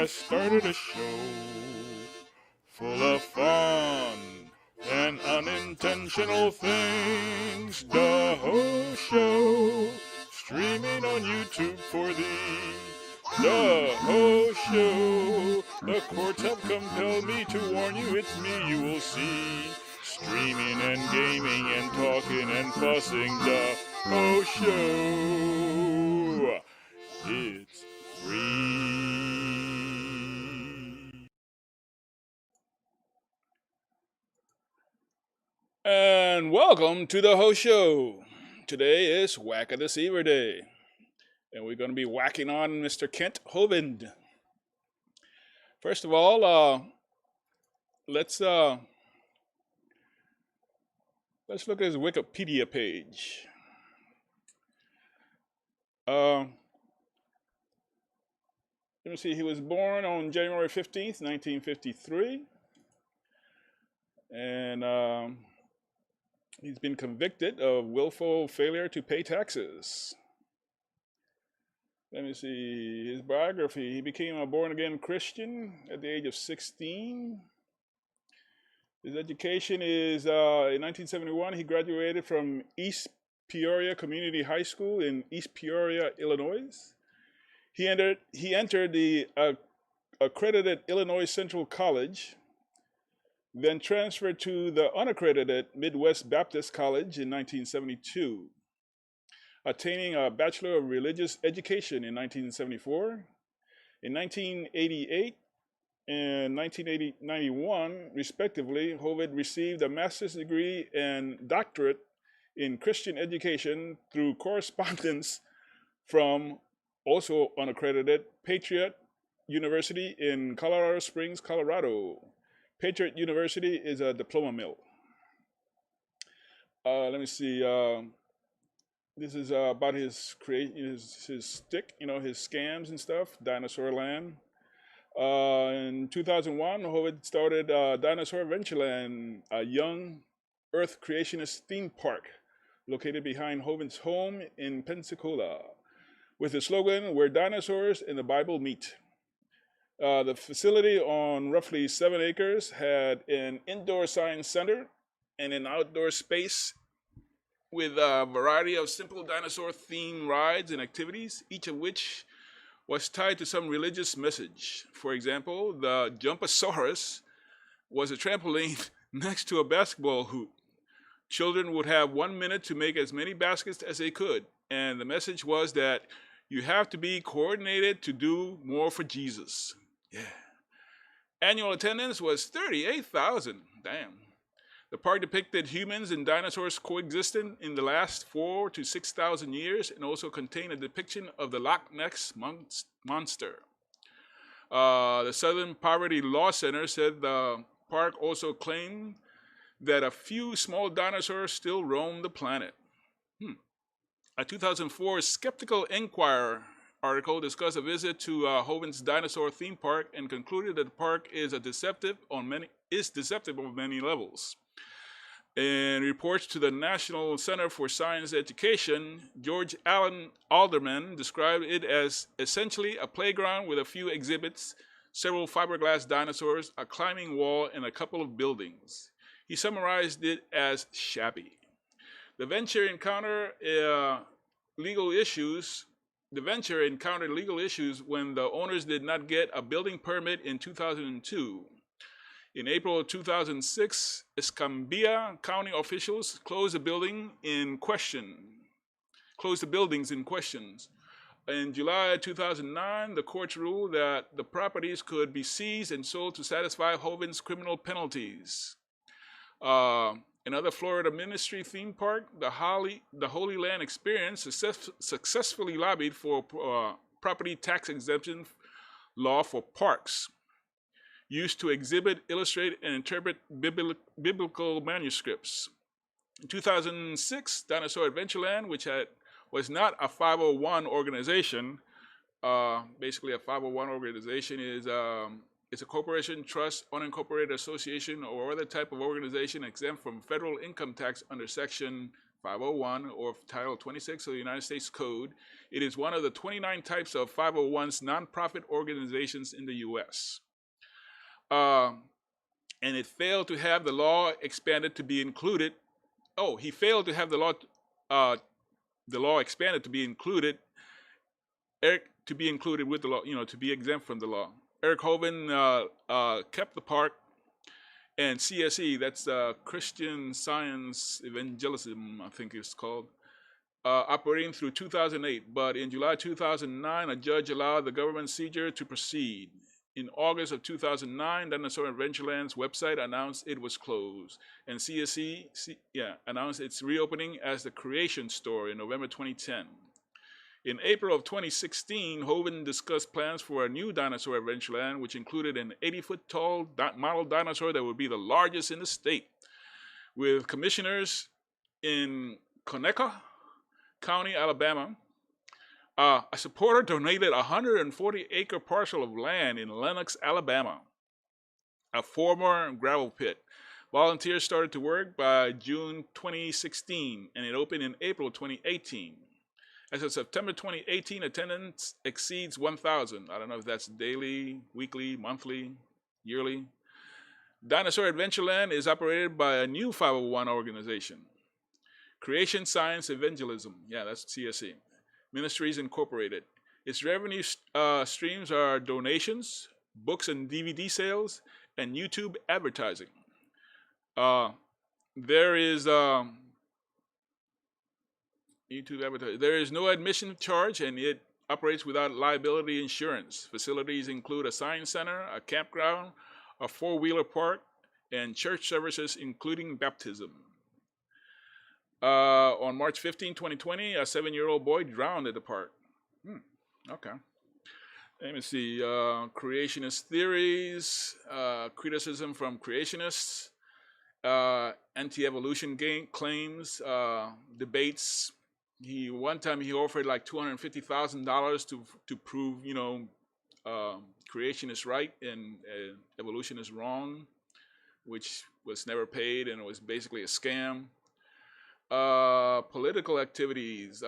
has started a show full of fun and unintentional things. DaHoShow, streaming on YouTube for thee. DaHoShow, the courts have compelled me to warn you, it's me you will see. Streaming and gaming and talking and fussing. DaHoShow, it's free. And welcome to the DaHoShow. Today is Whack-A-Deceiver Day, and we're going to be whacking on Mr. Kent Hovind. First of all, let's look at his Wikipedia page. Let me see. He was born on January 15th, 1953, and he's been convicted of willful failure to pay taxes. Let me see his biography. He became a born-again Christian at the age of 16. His education is, in 1971, he graduated from East Peoria Community High School in East Peoria, Illinois. He entered the accredited Illinois Central College, then transferred to the unaccredited Midwest Baptist College in 1972, attaining a Bachelor of Religious Education in 1974. In 1988 and 1991, respectively, Hovind received a master's degree and doctorate in Christian education through correspondence from also unaccredited Patriot University in Colorado Springs, Colorado. Patriot University is a diploma mill. Let me see. This is about his schtick, his scams and stuff, Dinosaur Land. In 2001, Hovind started Dinosaur Adventureland, a young Earth creationist theme park located behind Hovind's home in Pensacola, with the slogan, "Where dinosaurs and the Bible meet." The facility on roughly 7 acres had an indoor science center and an outdoor space with a variety of simple dinosaur-themed rides and activities, each of which was tied to some religious message. For example, the Jumpasaurus was a trampoline next to a basketball hoop. Children would have 1 minute to make as many baskets as they could, and the message was that you have to be coordinated to do more for Jesus. Yeah. Annual attendance was 38,000. Damn. The park depicted humans and dinosaurs coexisting in the last 4,000 to 6,000 years, and also contained a depiction of the Loch Ness monster. The Southern Poverty Law Center said the park also claimed that a few small dinosaurs still roam the planet. A 2004 Skeptical Inquirer article discussed a visit to Hovind's dinosaur theme park and concluded that the park is deceptive on many levels. In reports to the National Center for Science Education, George Allen Alderman described it as essentially a playground with a few exhibits, several fiberglass dinosaurs, a climbing wall, and a couple of buildings. He summarized it as shabby. The venture encountered legal issues when the owners did not get a building permit in 2002. In April of 2006, Escambia County officials closed the buildings in question. In July 2009, the courts ruled that the properties could be seized and sold to satisfy Hovind's criminal penalties. Another Florida ministry theme park, the Holy Land Experience, successfully lobbied for property tax exemption law for parks used to exhibit, illustrate, and interpret biblical manuscripts. In 2006, Dinosaur Adventureland, which was not a 501 organization, basically a 501 organization is it's a corporation, trust, unincorporated association, or other type of organization exempt from federal income tax under Section 501, or Title 26 of the United States Code. It is one of the 29 types of 501s nonprofit organizations in the U.S. And it failed to have the law expanded to be included. Oh, he failed to have the law expanded to be included. To be included with the law, to be exempt from the law. Eric Hovind kept the park, and CSE, that's Christian Science Evangelism, I think it's called, operating through 2008. But in July 2009, a judge allowed the government seizure to proceed. In August of 2009, Dinosaur Adventureland's website announced it was closed, and CSE announced its reopening as the Creation Store in November 2010. In April of 2016, Hovind discussed plans for a new Dinosaur Adventureland, which included an 80-foot-tall model dinosaur that would be the largest in the state, with commissioners in Conecuh County, Alabama. A supporter donated a 140-acre parcel of land in Lenox, Alabama, a former gravel pit. Volunteers started to work by June 2016, and it opened in April 2018. As of September 2018, attendance exceeds 1,000. I don't know if that's daily, weekly, monthly, yearly. Dinosaur Adventureland is operated by a new 501 organization, Creation Science Evangelism. Yeah, that's CSE. Ministries Incorporated. Its revenue streams are donations, books and DVD sales, and YouTube advertising. There is There is no admission charge, and it operates without liability insurance. Facilities include a science center, a campground, a four-wheeler park, and church services, including baptism. On March 15, 2020, a 7-year-old boy drowned at the park. Okay. Let me see. Creationist theories, criticism from creationists, anti-evolution claims, debates. One time he offered like $250,000 to prove, creation is right and evolution is wrong, which was never paid, and it was basically a scam. Political activities.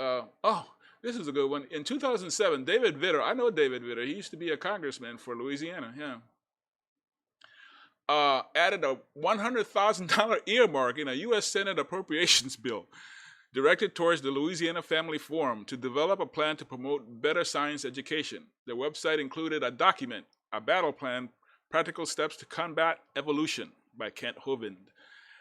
This is a good one. In 2007, David Vitter, I know David Vitter, he used to be a congressman for Louisiana, added a $100,000 earmark in a U.S. Senate appropriations bill directed towards the Louisiana Family Forum to develop a plan to promote better science education. The website included a document, a battle plan, practical steps to combat evolution by Kent Hovind.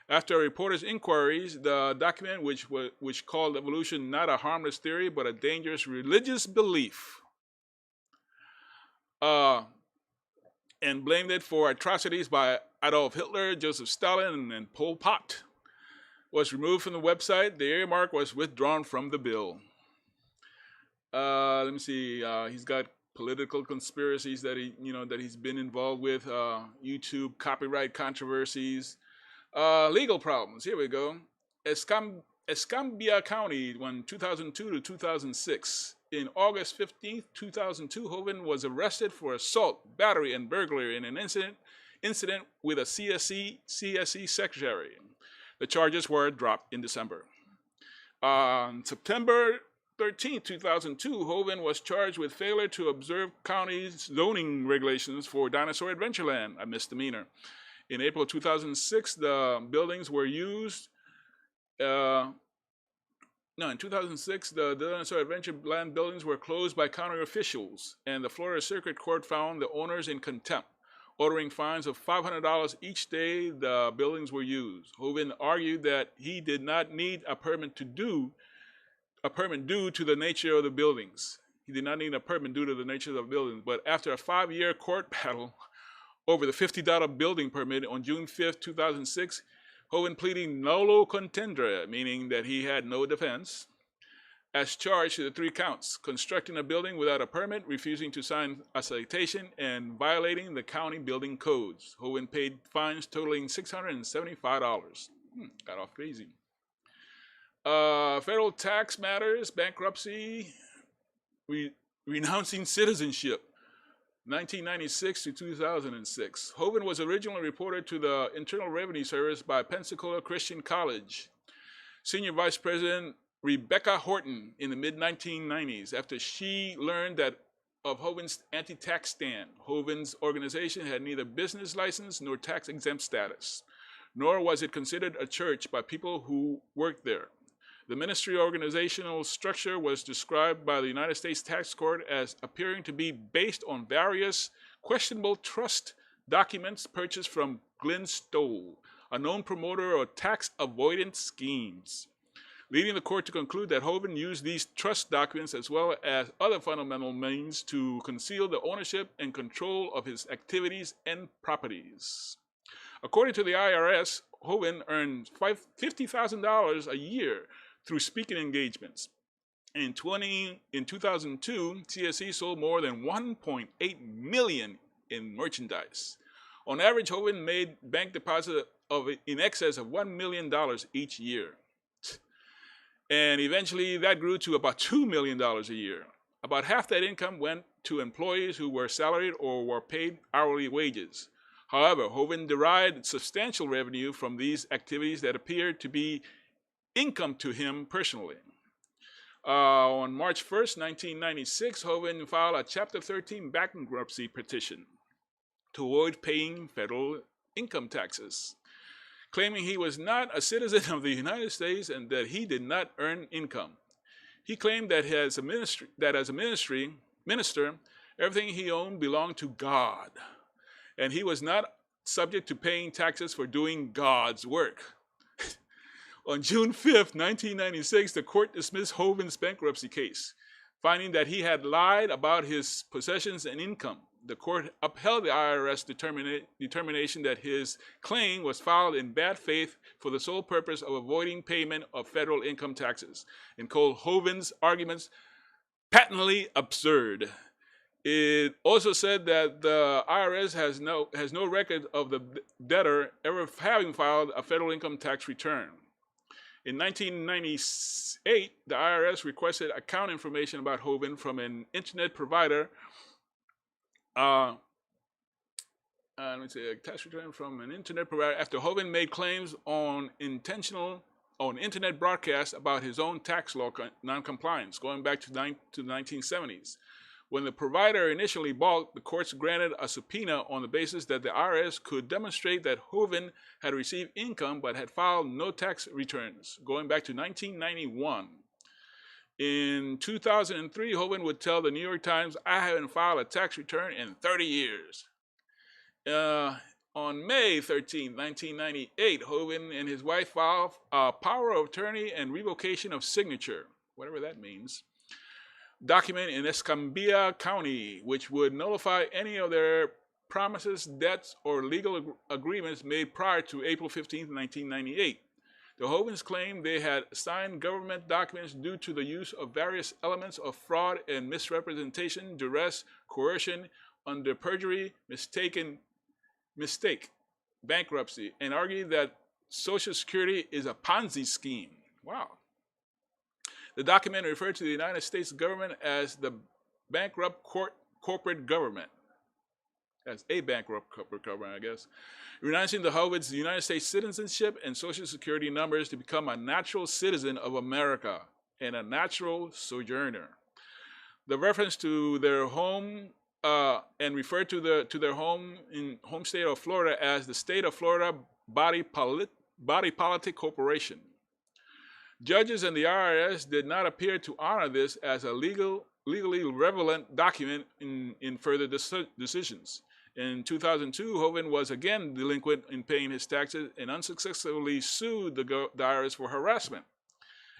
After a reporter's inquiries, the document, which called evolution not a harmless theory but a dangerous religious belief, and blamed it for atrocities by Adolf Hitler, Joseph Stalin, and Pol Pot, was removed from the website. The earmark was withdrawn from the bill. Let me see. He's got political conspiracies that he's been involved with. YouTube copyright controversies. Legal problems. Here we go. Escambia County, 2002 to 2006. In August 15, 2002, Hovind was arrested for assault, battery, and burglary in an incident with a CSE secretary. The charges were dropped in December. On September 13, 2002, Hovind was charged with failure to observe county zoning regulations for Dinosaur Adventureland, a misdemeanor. In April 2006, the buildings were used. In 2006, the Dinosaur Adventureland buildings were closed by county officials, and the Florida Circuit Court found the owners in contempt, ordering fines of $500 each day the buildings were used. Hovind argued that he did not need a permit due to the nature of the buildings. He did not need a permit due to the nature of the buildings, but after a 5-year court battle over the $50 building permit on June 5, 2006, Hovind pleading nolo contendere, meaning that he had no defense, as charged to the 3 counts: constructing a building without a permit, refusing to sign a citation, and violating the county building codes. Hovind paid fines totaling $675. Got off easy. Federal tax matters, bankruptcy, renouncing citizenship. 1996 to 2006. Hovind was originally reported to the Internal Revenue Service by Pensacola Christian College. Senior Vice President Rebecca Horton in the mid-1990s after she learned that of Hovinds' anti-tax stand. Hovinds' organization had neither business license nor tax-exempt status, nor was it considered a church by people who worked there. The ministry organizational structure was described by the United States Tax Court as appearing to be based on various questionable trust documents purchased from Glenn Stoll, a known promoter of tax avoidance schemes, leading the court to conclude that Hovind used these trust documents as well as other fundamental means to conceal the ownership and control of his activities and properties. According to the IRS, Hovind earned $50,000 a year through speaking engagements. In 2002, TSE sold more than 1.8 million in merchandise. On average, Hovind made bank deposits of in excess of $1 million each year. And eventually that grew to about $2 million a year. About half that income went to employees who were salaried or were paid hourly wages. However, Hovind derived substantial revenue from these activities that appeared to be income to him personally. On March 1st, 1996, Hovind filed a Chapter 13 bankruptcy petition to avoid paying federal income taxes, claiming he was not a citizen of the United States and that he did not earn income. He claimed that as a minister, everything he owned belonged to God, and he was not subject to paying taxes for doing God's work. On June 5th, 1996, the court dismissed Hovind's bankruptcy case, finding that he had lied about his possessions and income. The court upheld the IRS determination that his claim was filed in bad faith for the sole purpose of avoiding payment of federal income taxes, and called Hovind's arguments patently absurd. It also said that the IRS has no record of the debtor ever having filed a federal income tax return. In 1998, the IRS requested account information about Hovind from an internet provider. A tax return from an internet provider after Hovind made claims on internet broadcasts about his own tax law noncompliance, going back to the 1970s. When the provider initially balked, the courts granted a subpoena on the basis that the IRS could demonstrate that Hovind had received income but had filed no tax returns, going back to 1991. In 2003, Hovind would tell the New York Times, "I haven't filed a tax return in 30 years. On May 13, 1998, Hovind and his wife filed a power of attorney and revocation of signature, whatever that means, document in Escambia County, which would nullify any of their promises, debts, or legal agreements made prior to April 15, 1998. The Hovinds claimed they had signed government documents due to the use of various elements of fraud and misrepresentation, duress, coercion, under perjury, mistake, bankruptcy, and argued that Social Security is a Ponzi scheme. Wow. The document referred to the United States government as the bankrupt corporate government. That's a bankrupt corporate government, I guess. Renouncing the Hovinds' United States citizenship and Social Security numbers to become a natural citizen of America and a natural sojourner. The reference to their home and referred to their home state of Florida as the State of Florida Body Politic Corporation. Judges and the IRS did not appear to honor this as a legally relevant document in further decisions. In 2002, Hovind was again delinquent in paying his taxes and unsuccessfully sued the IRS for harassment.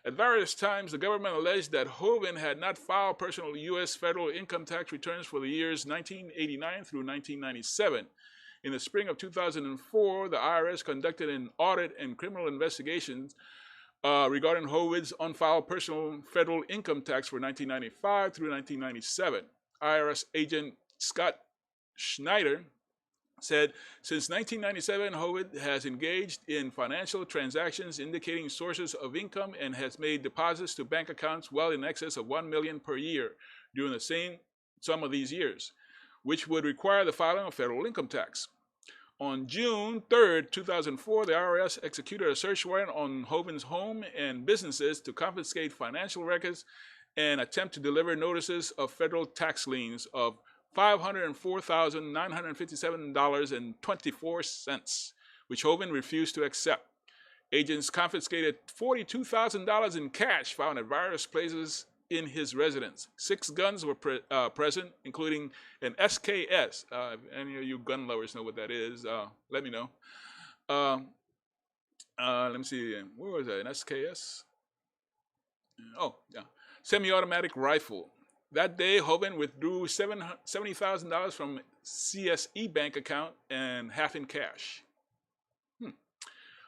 At various times, the government alleged that Hovind had not filed personal U.S. federal income tax returns for the years 1989 through 1997. In the spring of 2004, the IRS conducted an audit and criminal investigations regarding Hovind's unfiled personal federal income tax for 1995 through 1997. IRS agent Scott Schneider said, since 1997, Hovind has engaged in financial transactions indicating sources of income and has made deposits to bank accounts well in excess of $1 million per year during the same of these years, which would require the filing of federal income tax. On June 3rd, 2004, the IRS executed a search warrant on Hovinds' home and businesses to confiscate financial records and attempt to deliver notices of federal tax liens of $504,957.24, which Hovind refused to accept. Agents confiscated $42,000 in cash found at various places in his residence. 6 guns were present, including an SKS. If any of you gun lovers know what that is, let me know. Let me see. Where was that? An SKS? Oh, yeah. Semi-automatic rifle. That day, Hovind withdrew $70,000 from CSE bank account and half in cash.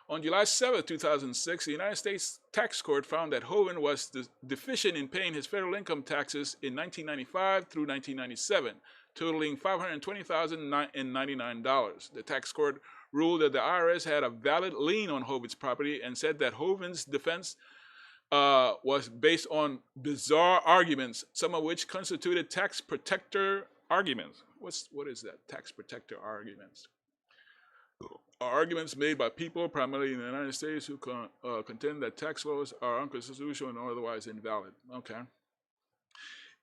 On July 7, 2006, the United States Tax Court found that Hovind was deficient in paying his federal income taxes in 1995 through 1997, totaling $520,099. The tax court ruled that the IRS had a valid lien on Hovinds' property and said that Hovinds' defense was based on bizarre arguments, some of which constituted tax protector arguments. What is that? Tax protector arguments are arguments made by people, primarily in the United States, who contend that tax laws are unconstitutional and otherwise invalid. Okay.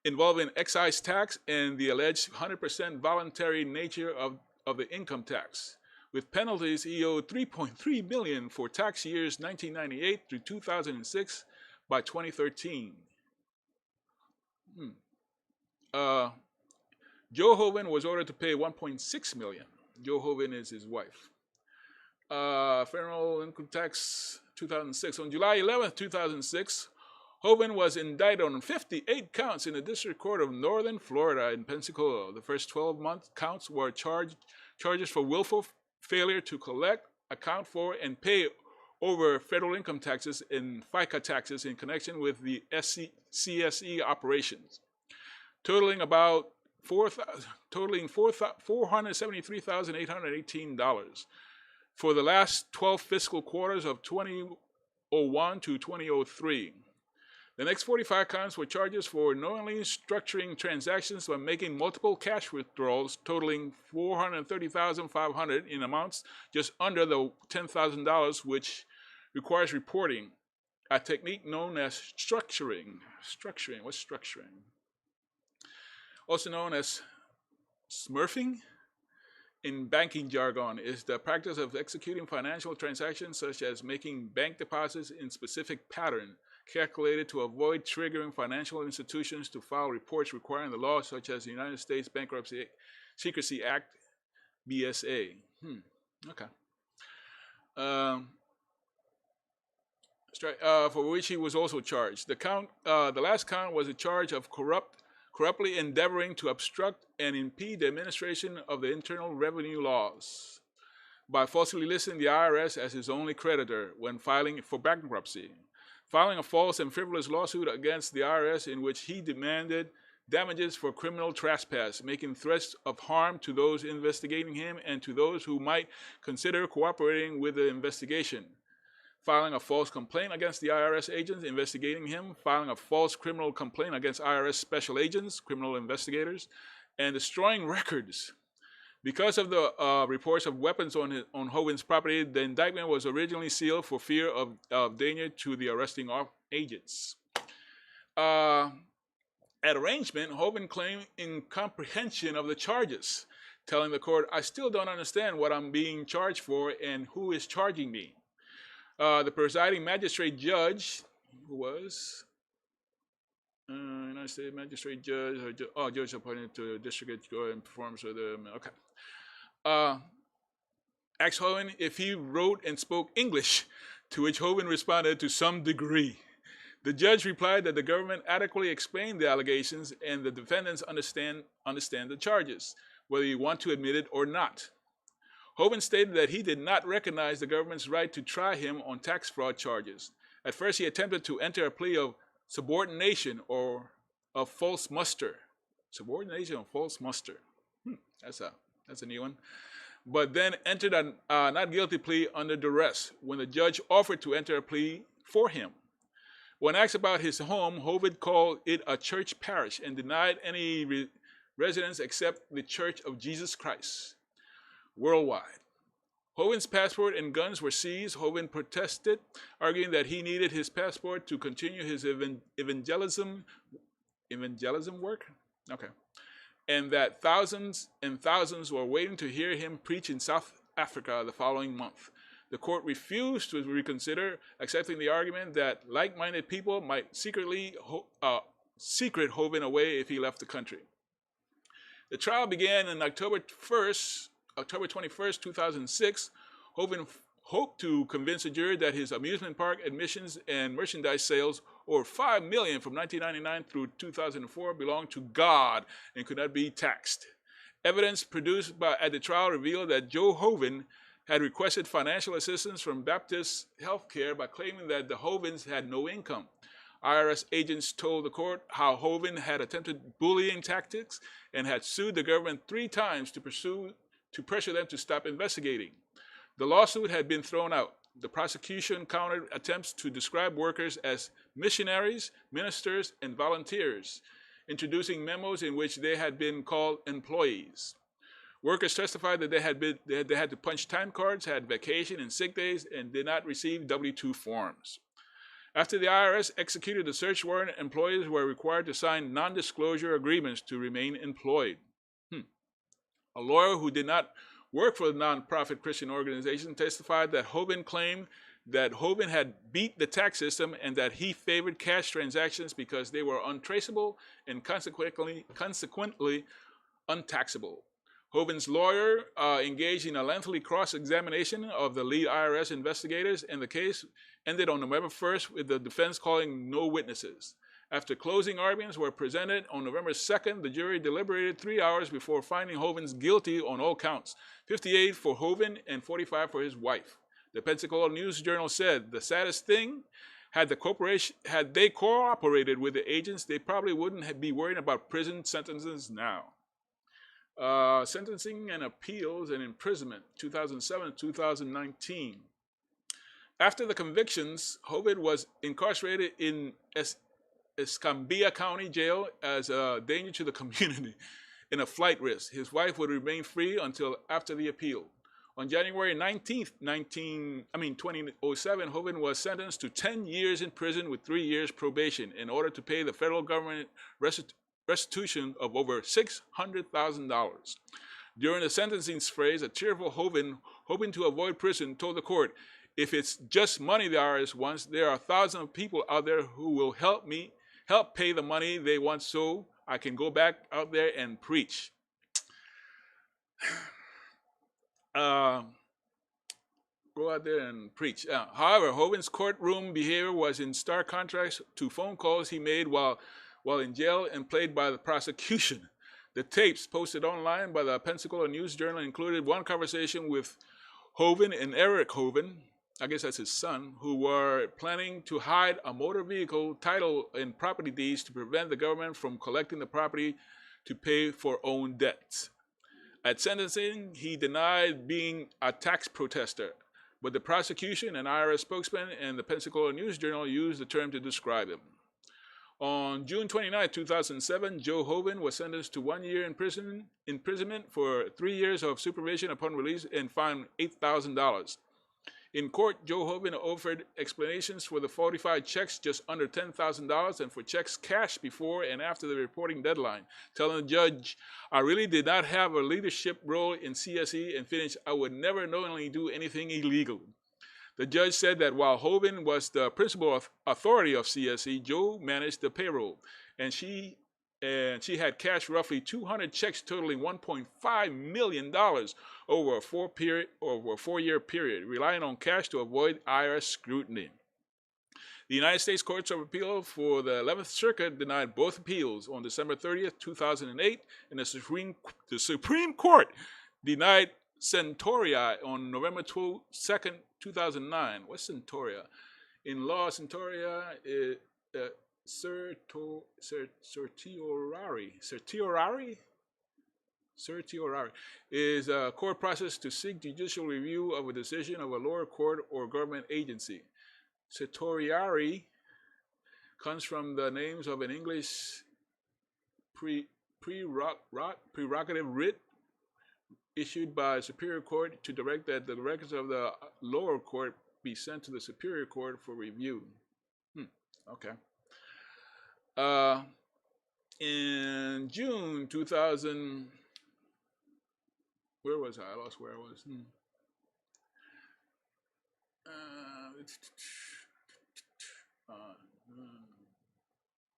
Involving excise tax and the alleged 100% voluntary nature of the income tax. With penalties, he owed $3.3 million for tax years 1998 through 2006 by 2013. Joe Hovind was ordered to pay $1.6 million. Joe Hovind is his wife. Federal income tax 2006. On July 11, 2006, Hovind was indicted on 58 counts in the District Court of Northern Florida in Pensacola. The first 12-month counts were charges for willful failure to collect, account for, and pay over federal income taxes and FICA taxes in connection with the CSE operations, totaling about $473,818 for the last 12 fiscal quarters of 2001 to 2003. The next 45 counts were charges for knowingly structuring transactions by making multiple cash withdrawals totaling $430,500 in amounts just under the $10,000, which requires reporting, a technique known as structuring. What's structuring? Also known as smurfing in banking jargon, is the practice of executing financial transactions such as making bank deposits in specific pattern, calculated to avoid triggering financial institutions to file reports requiring the law, such as the United States Bankruptcy Secrecy Act, BSA. Okay. For which he was also charged. The last count was a charge of corruptly endeavoring to obstruct and impede the administration of the Internal Revenue laws by falsely listing the IRS as his only creditor when filing for bankruptcy, filing a false and frivolous lawsuit against the IRS in which he demanded damages for criminal trespass, making threats of harm to those investigating him and to those who might consider cooperating with the investigation, filing a false complaint against the IRS agents investigating him, filing a false criminal complaint against IRS special agents, criminal investigators, and destroying records. Because of the reports of weapons on Hovinds' property, the indictment was originally sealed for fear of danger to the arresting agents. At arraignment, Hovind claimed incomprehension of the charges, telling the court, "I still don't understand what I'm being charged for and who is charging me." The presiding magistrate judge, who was United States magistrate judge, judge appointed to the district court and performs with the, okay. Asked Hovind if he wrote and spoke English, to which Hovind responded to some degree. The judge replied that the government adequately explained the allegations and the defendants understand the charges, whether you want to admit it or not. Hovind stated that he did not recognize the government's right to try him on tax fraud charges. At first, he attempted to enter a plea of subordination or of false muster. Subordination or false muster. That's a new one. But then entered a not guilty plea under duress when the judge offered to enter a plea for him. When asked about his home, Hovind called it a church parish and denied any residence except the Church of Jesus Christ worldwide. Hovin's passport and guns were seized. Hovind protested, arguing that he needed his passport to continue his evangelism work. Okay, and that thousands and thousands were waiting to hear him preach in South Africa the following month. The court refused to reconsider, accepting the argument that like-minded people might secret Hovind away if he left the country. The trial began on October 21st, 2006. Hovind hoped to convince a jury that his amusement park admissions and merchandise sales, over $5 million from 1999 through 2004, belonged to God and could not be taxed. Evidence produced at the trial revealed that Joe Hovind had requested financial assistance from Baptist Healthcare by claiming that the Hovinds had no income. IRS agents told the court how Hovind had attempted bullying tactics and had sued the government 3 times to pressure them to stop investigating. The lawsuit had been thrown out. The prosecution countered attempts to describe workers as missionaries, ministers, and volunteers, introducing memos in which they had been called employees. Workers testified that they had to punch time cards, had vacation and sick days, and did not receive W-2 forms. After the IRS executed the search warrant, employees were required to sign non-disclosure agreements to remain employed. A lawyer who did not work for the nonprofit Christian organization testified that Hovind claimed that Hovind had beat the tax system and that he favored cash transactions because they were untraceable and consequently untaxable. Hovind's lawyer engaged in a lengthy cross-examination of the lead IRS investigators, and the case ended on November 1st with the defense calling no witnesses. After closing arguments were presented on November 2nd, the jury deliberated 3 hours before finding Hovinds guilty on all counts, 58 for Hovind and 45 for his wife. The Pensacola News-Journal said, "The saddest thing, had they cooperated with the agents, they probably wouldn't be worried about prison sentences now." Sentencing and appeals and imprisonment, 2007 to 2019. After the convictions, Hovind was incarcerated in Escambia County Jail as a danger to the community and a flight risk. His wife would remain free until after the appeal. On January 19th, 2007, Hovind was sentenced to 10 years in prison with 3 years probation in order to pay the federal government restitution of over $600,000. During the sentencing phase, a tearful Hovind, hoping to avoid prison, told the court, "If it's just money the IRS wants, there are thousands of people out there who will help pay the money they want so I can go back out there and preach." Go out there and preach. However, Hovind's courtroom behavior was in stark contrast to phone calls he made while in jail and played by the prosecution. The tapes posted online by the Pensacola News-Journal included one conversation with Hovind and Eric Hovind, I guess that's his son, who were planning to hide a motor vehicle title and property deeds to prevent the government from collecting the property to pay for own debts. At sentencing, he denied being a tax protester, but the prosecution, an IRS spokesman, and the Pensacola News-Journal used the term to describe him. On June 29, 2007, Joe Hovind was sentenced to 1 year imprisonment for 3 years of supervision upon release and fined $8,000. In court, Joe Hovind offered explanations for the 45 checks just under $10,000 and for checks cashed before and after the reporting deadline, telling the judge, "I really did not have a leadership role in CSE and finished, I would never knowingly do anything illegal." The judge said that while Hovind was the principal authority of CSE, Joe managed the payroll, and she had cashed roughly 200 checks totaling $1.5 million over a 4-year period, relying on cash to avoid IRS scrutiny. The United States Courts of Appeal for the 11th Circuit denied both appeals on December 30th, 2008, and the Supreme Court denied Centauria on November 2nd, 2009. What's Centauria? In law, Centauria is certiorari is a court process to seek judicial review of a decision of a lower court or government agency. Certiorari comes from the names of an English prerogative writ, issued by Superior Court to direct that the records of the lower court be sent to the Superior Court for review. Okay. In June 2000, where was I? I lost where I was.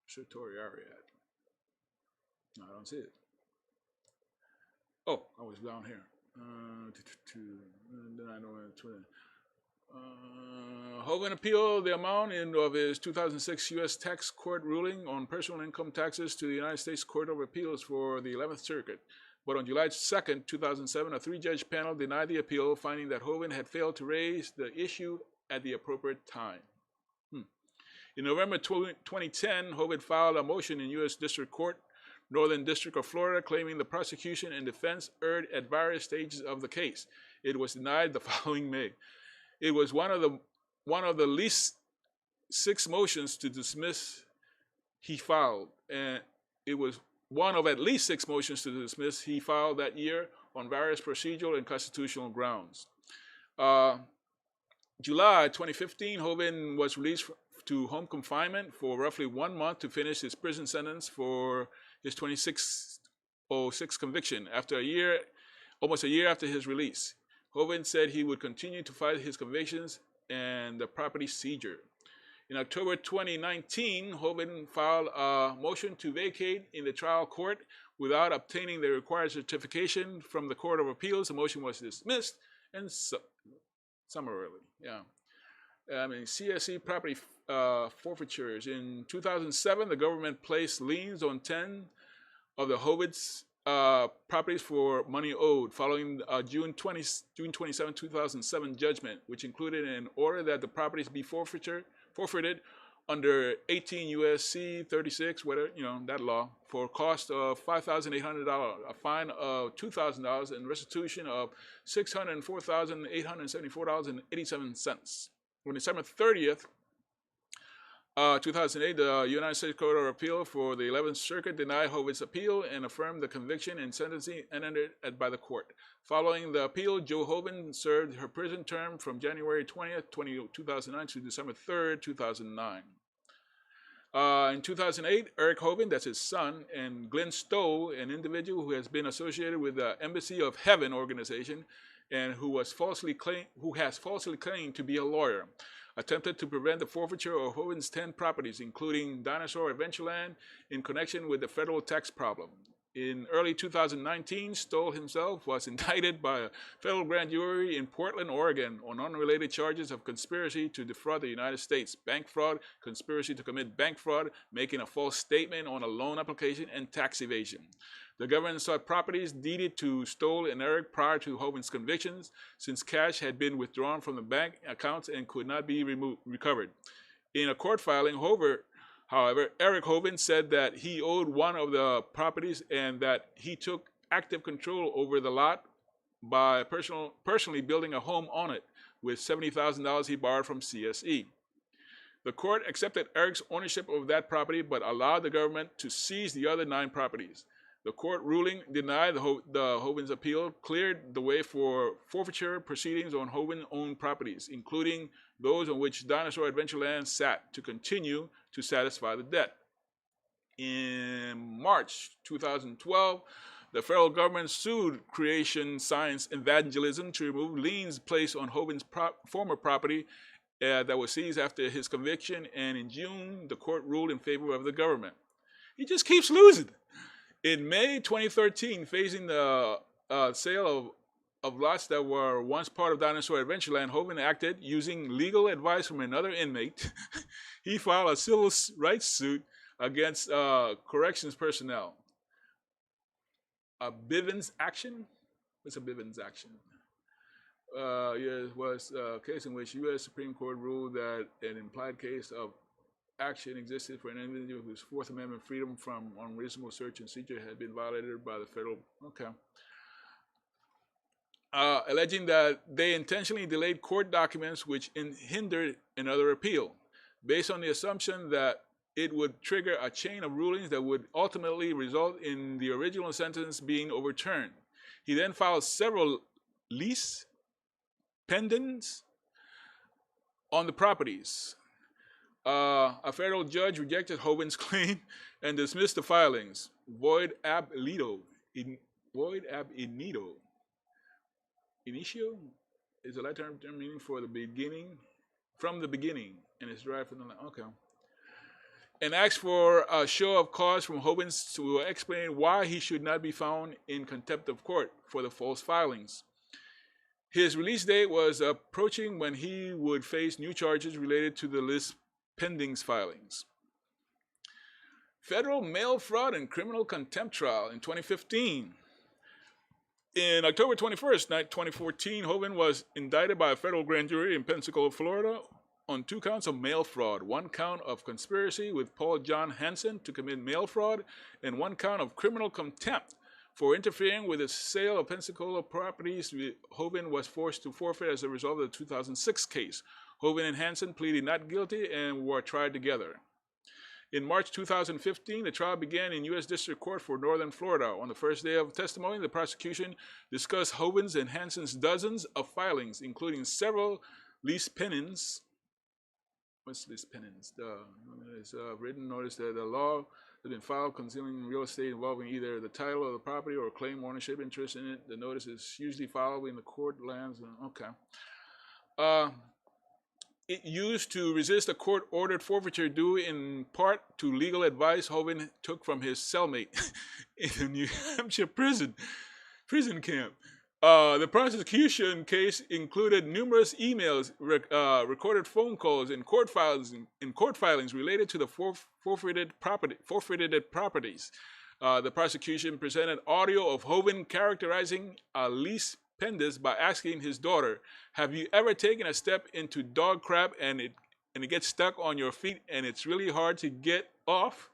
Satori Ariad. No, I don't see it. Oh, I was down here. Then I know Hovind appealed the amount of his 2006 U.S. tax court ruling on personal income taxes to the United States Court of Appeals for the 11th Circuit. But on July 2nd, 2007, a three-judge panel denied the appeal, finding that Hovind had failed to raise the issue at the appropriate time. In November 2010, Hovind filed a motion in U.S. District Court, Northern District of Florida, claiming the prosecution and defense erred at various stages of the case. It was denied the following May. It was one of the least 6 motions to dismiss he filed, and it was one of at least 6 motions to dismiss he filed that year on various procedural and constitutional grounds. July 2015, Hovind was released to home confinement for roughly 1 month to finish his prison sentence for his 2606 conviction. After almost a year after his release, Hovind said he would continue to fight his convictions and the property seizure. In October 2019, Hovind filed a motion to vacate in the trial court without obtaining the required certification from the Court of Appeals. The motion was dismissed and summarily. CSE property forfeitures. In 2007, the government placed liens on 10 of the Hovinds properties for money owed, following June 27, 2007 judgment, which included an order that the properties be forfeited under 18 U.S.C. 36, whatever, that law, for a cost of $5,800, a fine of $2,000, and restitution of $604,874.87. On December 30th, 2008, the United States Court of Appeal for the 11th Circuit denied Hovind's appeal and affirmed the conviction and sentencing entered by the court. Following the appeal, Jo Hovind served her prison term from January 20th, 2009 to December 3rd, 2009. In 2008, Eric Hovind, that's his son, and Glenn Stowe, an individual who has been associated with the Embassy of Heaven organization and who has falsely claimed to be a lawyer, attempted to prevent the forfeiture of Hovind's 10 properties, including Dinosaur Adventureland, in connection with the federal tax problem. In early 2019, Stoll himself was indicted by a federal grand jury in Portland, Oregon, on unrelated charges of conspiracy to defraud the United States, bank fraud, conspiracy to commit bank fraud, making a false statement on a loan application, and tax evasion. The government sought properties deeded to Stoll and Eric prior to Hovind's convictions, since cash had been withdrawn from the bank accounts and could not be recovered. In a court filing, however, Eric Hovind said that he owed one of the properties and that he took active control over the lot by personally building a home on it with $70,000 he borrowed from CSE. The court accepted Eric's ownership of that property but allowed the government to seize the other 9 properties. The court ruling denied the Hovind's appeal, cleared the way for forfeiture proceedings on Hovind-owned properties, including those on which Dinosaur Adventureland sat, to continue to satisfy the debt. In March 2012, the federal government sued Creation Science Evangelism to remove liens placed on Hovind's former property that was seized after his conviction, and in June, the court ruled in favor of the government. He just keeps losing. In May 2013, facing the sale of lots that were once part of Dinosaur Adventureland, Hovind acted using legal advice from another inmate. He filed a civil rights suit against corrections personnel. A Bivens action? What's a Bivens action? It was a case in which U.S. Supreme Court ruled that an implied case of action existed for an individual whose Fourth Amendment freedom from unreasonable search and seizure had been violated by the federal, alleging that they intentionally delayed court documents which hindered another appeal, based on the assumption that it would trigger a chain of rulings that would ultimately result in the original sentence being overturned. He then filed several lease pendants on the properties. A federal judge rejected Hovinds' claim and dismissed the filings. Void ab initio. Initio is a Latin term meaning for the beginning, from the beginning, and it's derived from the okay. And asked for a show of cause from Hovinds to explain why he should not be found in contempt of court for the false filings. His release date was approaching when he would face new charges related to the list pending filings. Federal mail fraud and criminal contempt trial in 2015. In October 21st, 2014, Hovind was indicted by a federal grand jury in Pensacola, Florida, on 2 counts of mail fraud, 1 count of conspiracy with Paul John Hansen to commit mail fraud, and 1 count of criminal contempt for interfering with the sale of Pensacola properties. Hovind was forced to forfeit as a result of the 2006 case. Hovind and Hansen pleaded not guilty and were tried together. In March 2015, the trial began in U.S. District Court for Northern Florida. On the first day of testimony, the prosecution discussed Hovinds and Hansen's dozens of filings, including several lease pendants. What's lease pendants? It's a written notice that the law has been filed concealing real estate involving either the title of the property or claim ownership interest in it. The notice is usually filed in the court lands. Okay. It used to resist a court-ordered forfeiture due in part to legal advice Hovind took from his cellmate in a New Hampshire prison camp. The prosecution case included numerous emails, recorded phone calls, and court filings related to the forfeited properties. The prosecution presented audio of Hovind characterizing a lease pendants by asking his daughter, "Have you ever taken a step into dog crap and it gets stuck on your feet and it's really hard to get off?"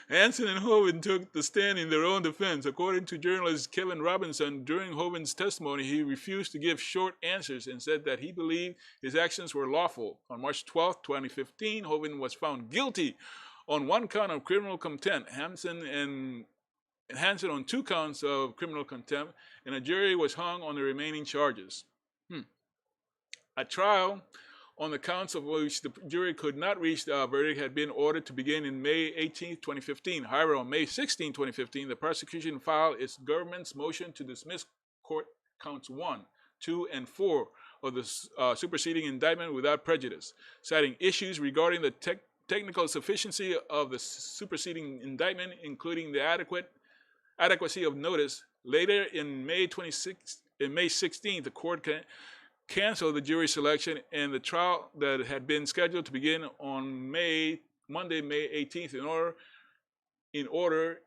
Hansen and Hovind took the stand in their own defense. According to journalist Kevin Robinson, during Hovinds' testimony, he refused to give short answers and said that he believed his actions were lawful. On March 12, 2015, Hovind was found guilty on 1 count of criminal contempt. Hansen on 2 counts of criminal contempt, and a jury was hung on the remaining charges. A trial on the counts of which the jury could not reach the verdict had been ordered to begin in May 18, 2015. However, on May 16, 2015, the prosecution filed its government's motion to dismiss court counts 1, 2, and 4 of the superseding indictment without prejudice, citing issues regarding the technical sufficiency of the superseding indictment, including the adequacy of notice. Later, in May 16th, the court canceled the jury selection, and the trial that had been scheduled to begin on Monday, May 18th,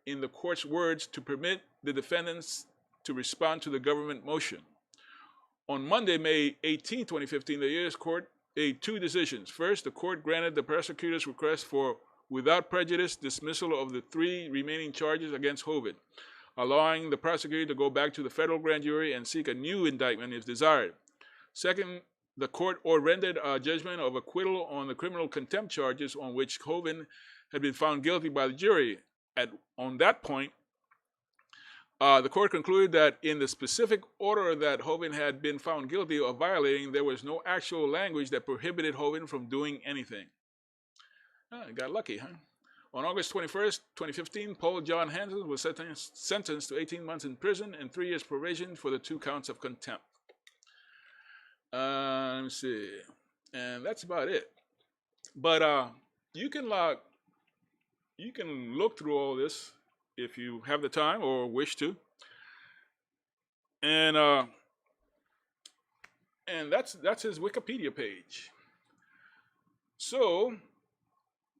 in the court's words, to permit the defendants to respond to the government motion. On Monday, May 18, 2015, the U.S. court made 2 decisions. First, the court granted the prosecutor's request for without prejudice dismissal of the 3 remaining charges against Hovind, allowing the prosecutor to go back to the federal grand jury and seek a new indictment if desired. Second, the court rendered a judgment of acquittal on the criminal contempt charges on which Hovind had been found guilty by the jury. On that point, the court concluded that in the specific order that Hovind had been found guilty of violating, there was no actual language that prohibited Hovind from doing anything. Got lucky, huh? On August 21st, 2015, Paul John Hansen was sentenced to 18 months in prison and 3 years probation for the 2 counts of contempt. Let me see. And that's about it. But you can look through all this if you have the time or wish to. And that's his Wikipedia page. So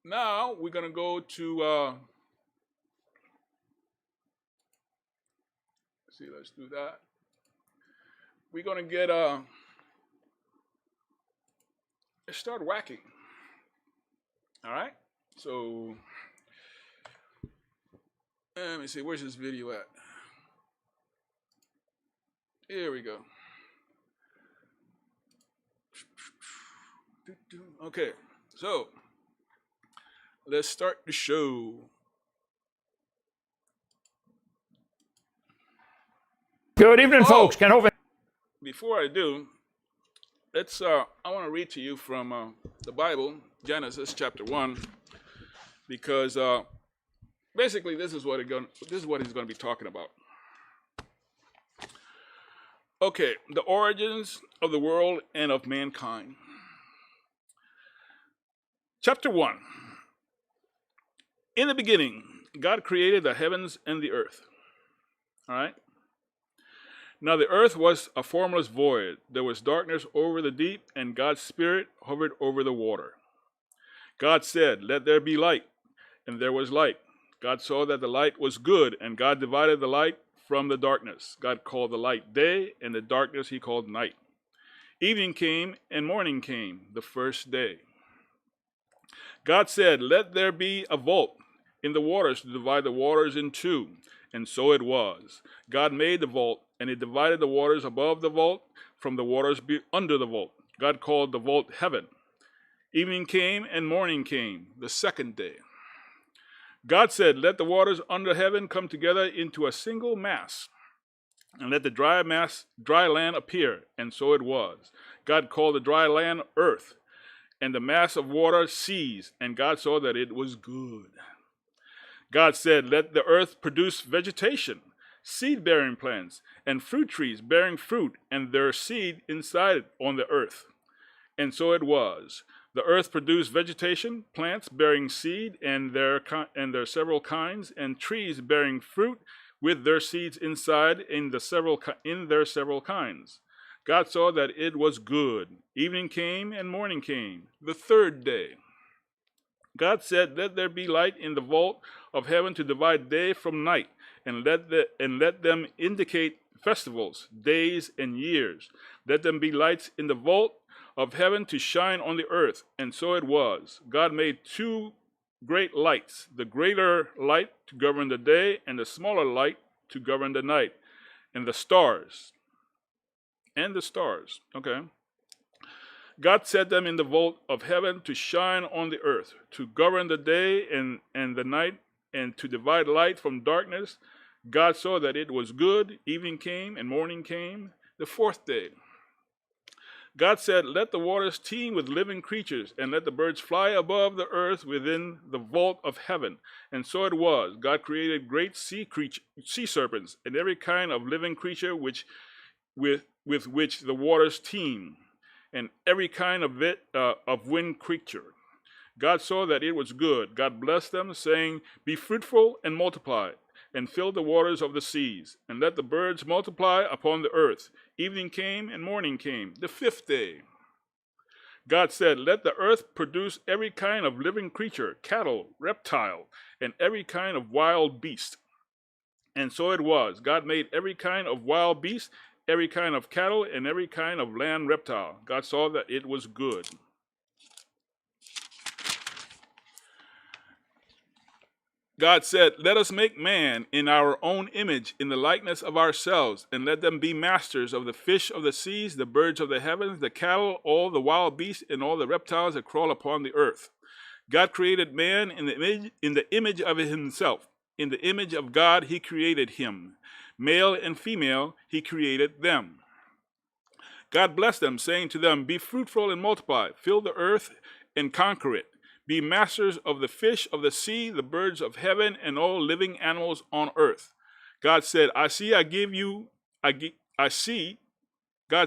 now we're going to go to, let's do that. We're going to get, let's start whacking. All right? So, let me see, where's this video at? Here we go. Okay, so let's start the show. Good evening, folks. Oh, Ken Hovinds. before I do, I want to read to you from the Bible, Genesis chapter 1, because basically this is what he's going to be talking about. Okay, the origins of the world and of mankind. Chapter 1. In the beginning, God created the heavens and the earth. All right? Now the earth was a formless void. There was darkness over the deep, and God's Spirit hovered over the water. God said, "Let there be light," and there was light. God saw that the light was good, and God divided the light from the darkness. God called the light day, and the darkness he called night. Evening came, and morning came, the first day. God said, "Let there be a vault in the waters to divide the waters in two." And so it was. God made the vault, and it divided the waters above the vault from the waters under the vault. God called the vault heaven. Evening came, and morning came, the second day. God said, "Let the waters under heaven come together into a single mass, and let the dry land appear." And so it was. God called the dry land earth, and the mass of water seas, and God saw that it was good. God said, "Let the earth produce vegetation, seed-bearing plants, and fruit trees bearing fruit, and their seed inside on the earth." And so it was. The earth produced vegetation, plants bearing seed, and their several kinds, and trees bearing fruit with their seeds inside in their several kinds. God saw that it was good. Evening came, and morning came, the third day. God said, "Let there be light in the vault of heaven to divide day from night, and let them indicate festivals, days, and years. Let them be lights in the vault of heaven to shine on the earth." And so it was. God made two great lights, the greater light to govern the day, and the smaller light to govern the night, and the stars. Okay. God set them in the vault of heaven to shine on the earth, to govern the day and the night, and to divide light from darkness. God saw that it was good. Evening came, and morning came, the fourth day. God said, "Let the waters teem with living creatures, and let the birds fly above the earth within the vault of heaven." And so it was. God created great sea serpents, and every kind of living creature with which the waters teem, and every kind of wind creature. God saw that it was good. God blessed them, saying, "Be fruitful and multiply, and fill the waters of the seas, and let the birds multiply upon the earth." Evening came, and morning came, the fifth day. God said, "Let the earth produce every kind of living creature, cattle, reptile, and every kind of wild beast." And so it was. God made every kind of wild beast, every kind of cattle, and every kind of land reptile. God saw that it was good. God said, "Let us make man in our own image, in the likeness of ourselves, and let them be masters of the fish of the seas, the birds of the heavens, the cattle, all the wild beasts, and all the reptiles that crawl upon the earth." God created man in the image of himself. In the image of God he created him. Male and female he created them. God blessed them, saying to them, "Be fruitful and multiply, fill the earth and conquer it. Be masters of the fish of the sea, the birds of heaven, and all living animals on earth." God said, God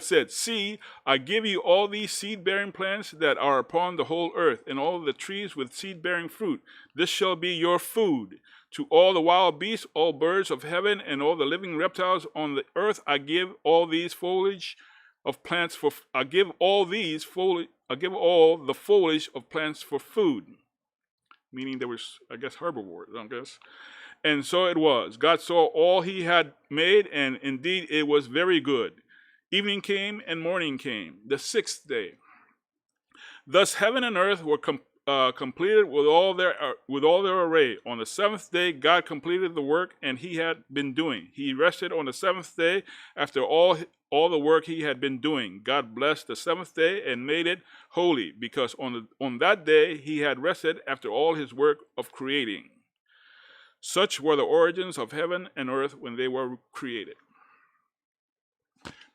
said, "See, I give you all these seed-bearing plants that are upon the whole earth, and all the trees with seed-bearing fruit. This shall be your food. To all the wild beasts, all birds of heaven, and all the living reptiles on the earth, I give all the foliage of plants for food." Meaning there was, I guess, herbivores, I guess. And so it was. God saw all he had made, and indeed it was very good. Evening came, and morning came, the sixth day. Thus heaven and earth were completed with all their array. On the seventh day, God completed the work and he had been doing. He rested on the seventh day after all the work he had been doing. God blessed the seventh day and made it holy, because on that day he had rested after all his work of creating. Such were the origins of heaven and earth when they were created.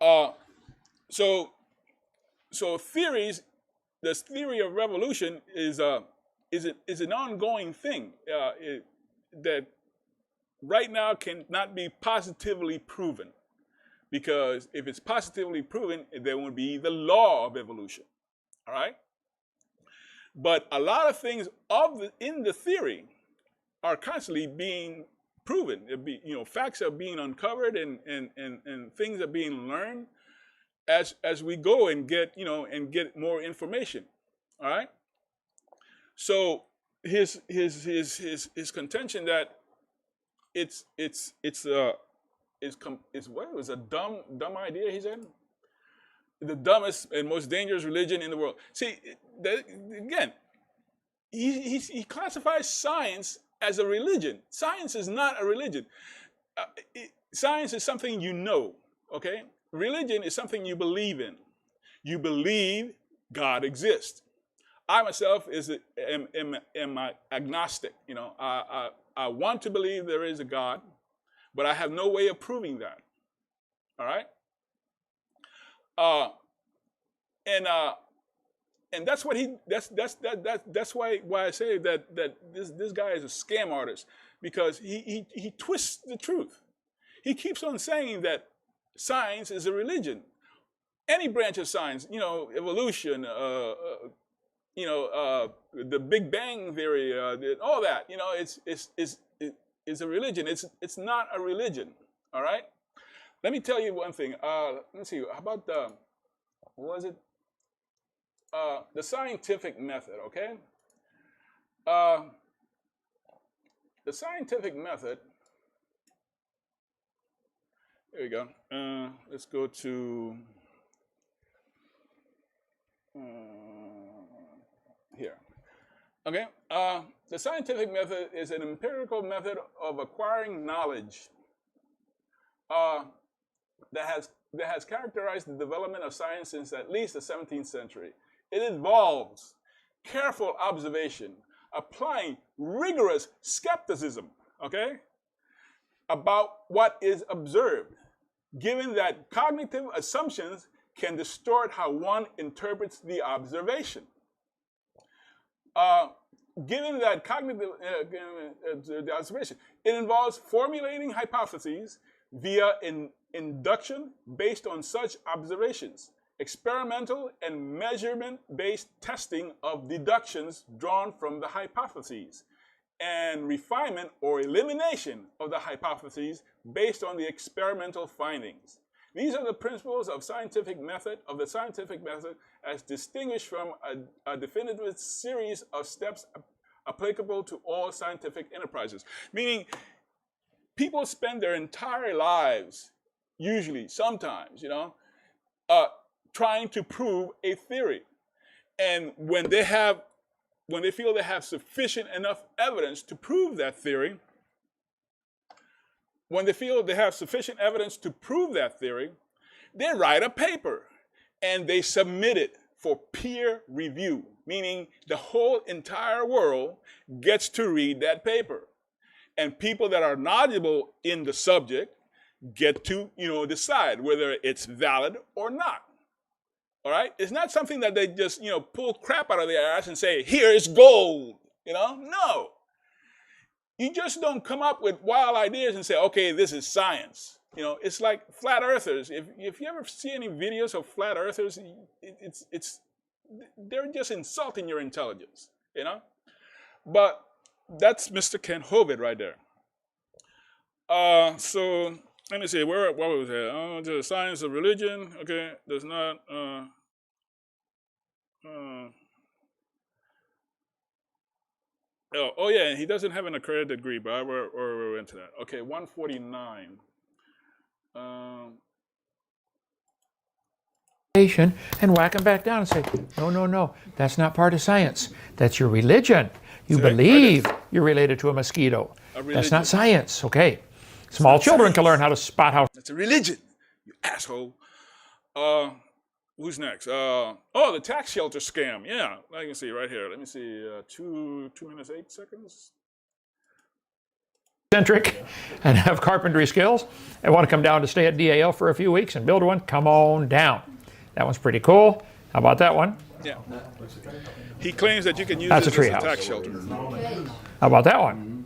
Uh, so theories, this theory of revolution is an ongoing thing that right now cannot be positively proven, because if it's positively proven, there would be the law of evolution. All right, but a lot of things in the theory are constantly being proven. Facts are being uncovered, and things are being learned as we go and get more information. All right. So his contention that it's what, it was a dumb idea, he said, the dumbest and most dangerous religion in the world. See, again, he classifies science as a religion. Science is not a religion. Science is something you know. Okay, religion is something you believe in. You believe God exists. I myself am agnostic. I want to believe there is a God, but I have no way of proving that. All right. And that's what that's why I say that this guy is a scam artist, because he twists the truth. He keeps on saying that science is a religion. Any branch of science, evolution, the Big Bang theory, all that, it's a religion. It's not a religion. All right. Let me tell you one thing. Let me see. How about what was it? The scientific method. Okay. The scientific method. Here we go. Let's go to here. Okay. The scientific method is an empirical method of acquiring knowledge that has characterized the development of science since at least the 17th century. It involves careful observation, applying rigorous skepticism, okay, about what is observed, given that cognitive assumptions can distort how one interprets the observation. Given that cognitive the observation, it involves formulating hypotheses via induction based on such observations, experimental and measurement-based testing of deductions drawn from the hypotheses, and refinement or elimination of the hypotheses based on the experimental findings. These are the principles of the scientific method as distinguished from a definitive series of steps applicable to all scientific enterprises. Meaning, people spend their entire lives, usually, sometimes, trying to prove a theory. And when they feel they have sufficient enough evidence to prove that theory, they write a paper and they submit it for peer review, meaning the whole entire world gets to read that paper. And people that are knowledgeable in the subject get to, decide whether it's valid or not. All right? It's not something that they just, pull crap out of their ass and say, here is gold. No. You just don't come up with wild ideas and say, okay, this is science. It's like flat earthers. If you ever see any videos of flat earthers, they're just insulting your intelligence, But that's Mr. Ken Hovind right there. So let me see, what was that? The science of religion, okay, does not, yeah, he doesn't have an accredited degree, but we're into that. Okay, 149. And whack them back down and say, no, that's not part of science. That's your religion. You believe you're related to a mosquito. That's not science, okay? Small children can learn how to spot how. That's a religion, you asshole. Who's next? The tax shelter scam. Yeah, I can see right here. Let me see. 2 minutes 8 seconds. eccentric and have carpentry skills and want to come down to stay at DAL for a few weeks and build one, come on down. That one's pretty cool. How about that one? Yeah. He claims that you can use That's this a as a treehouse. tax shelter. How about that one?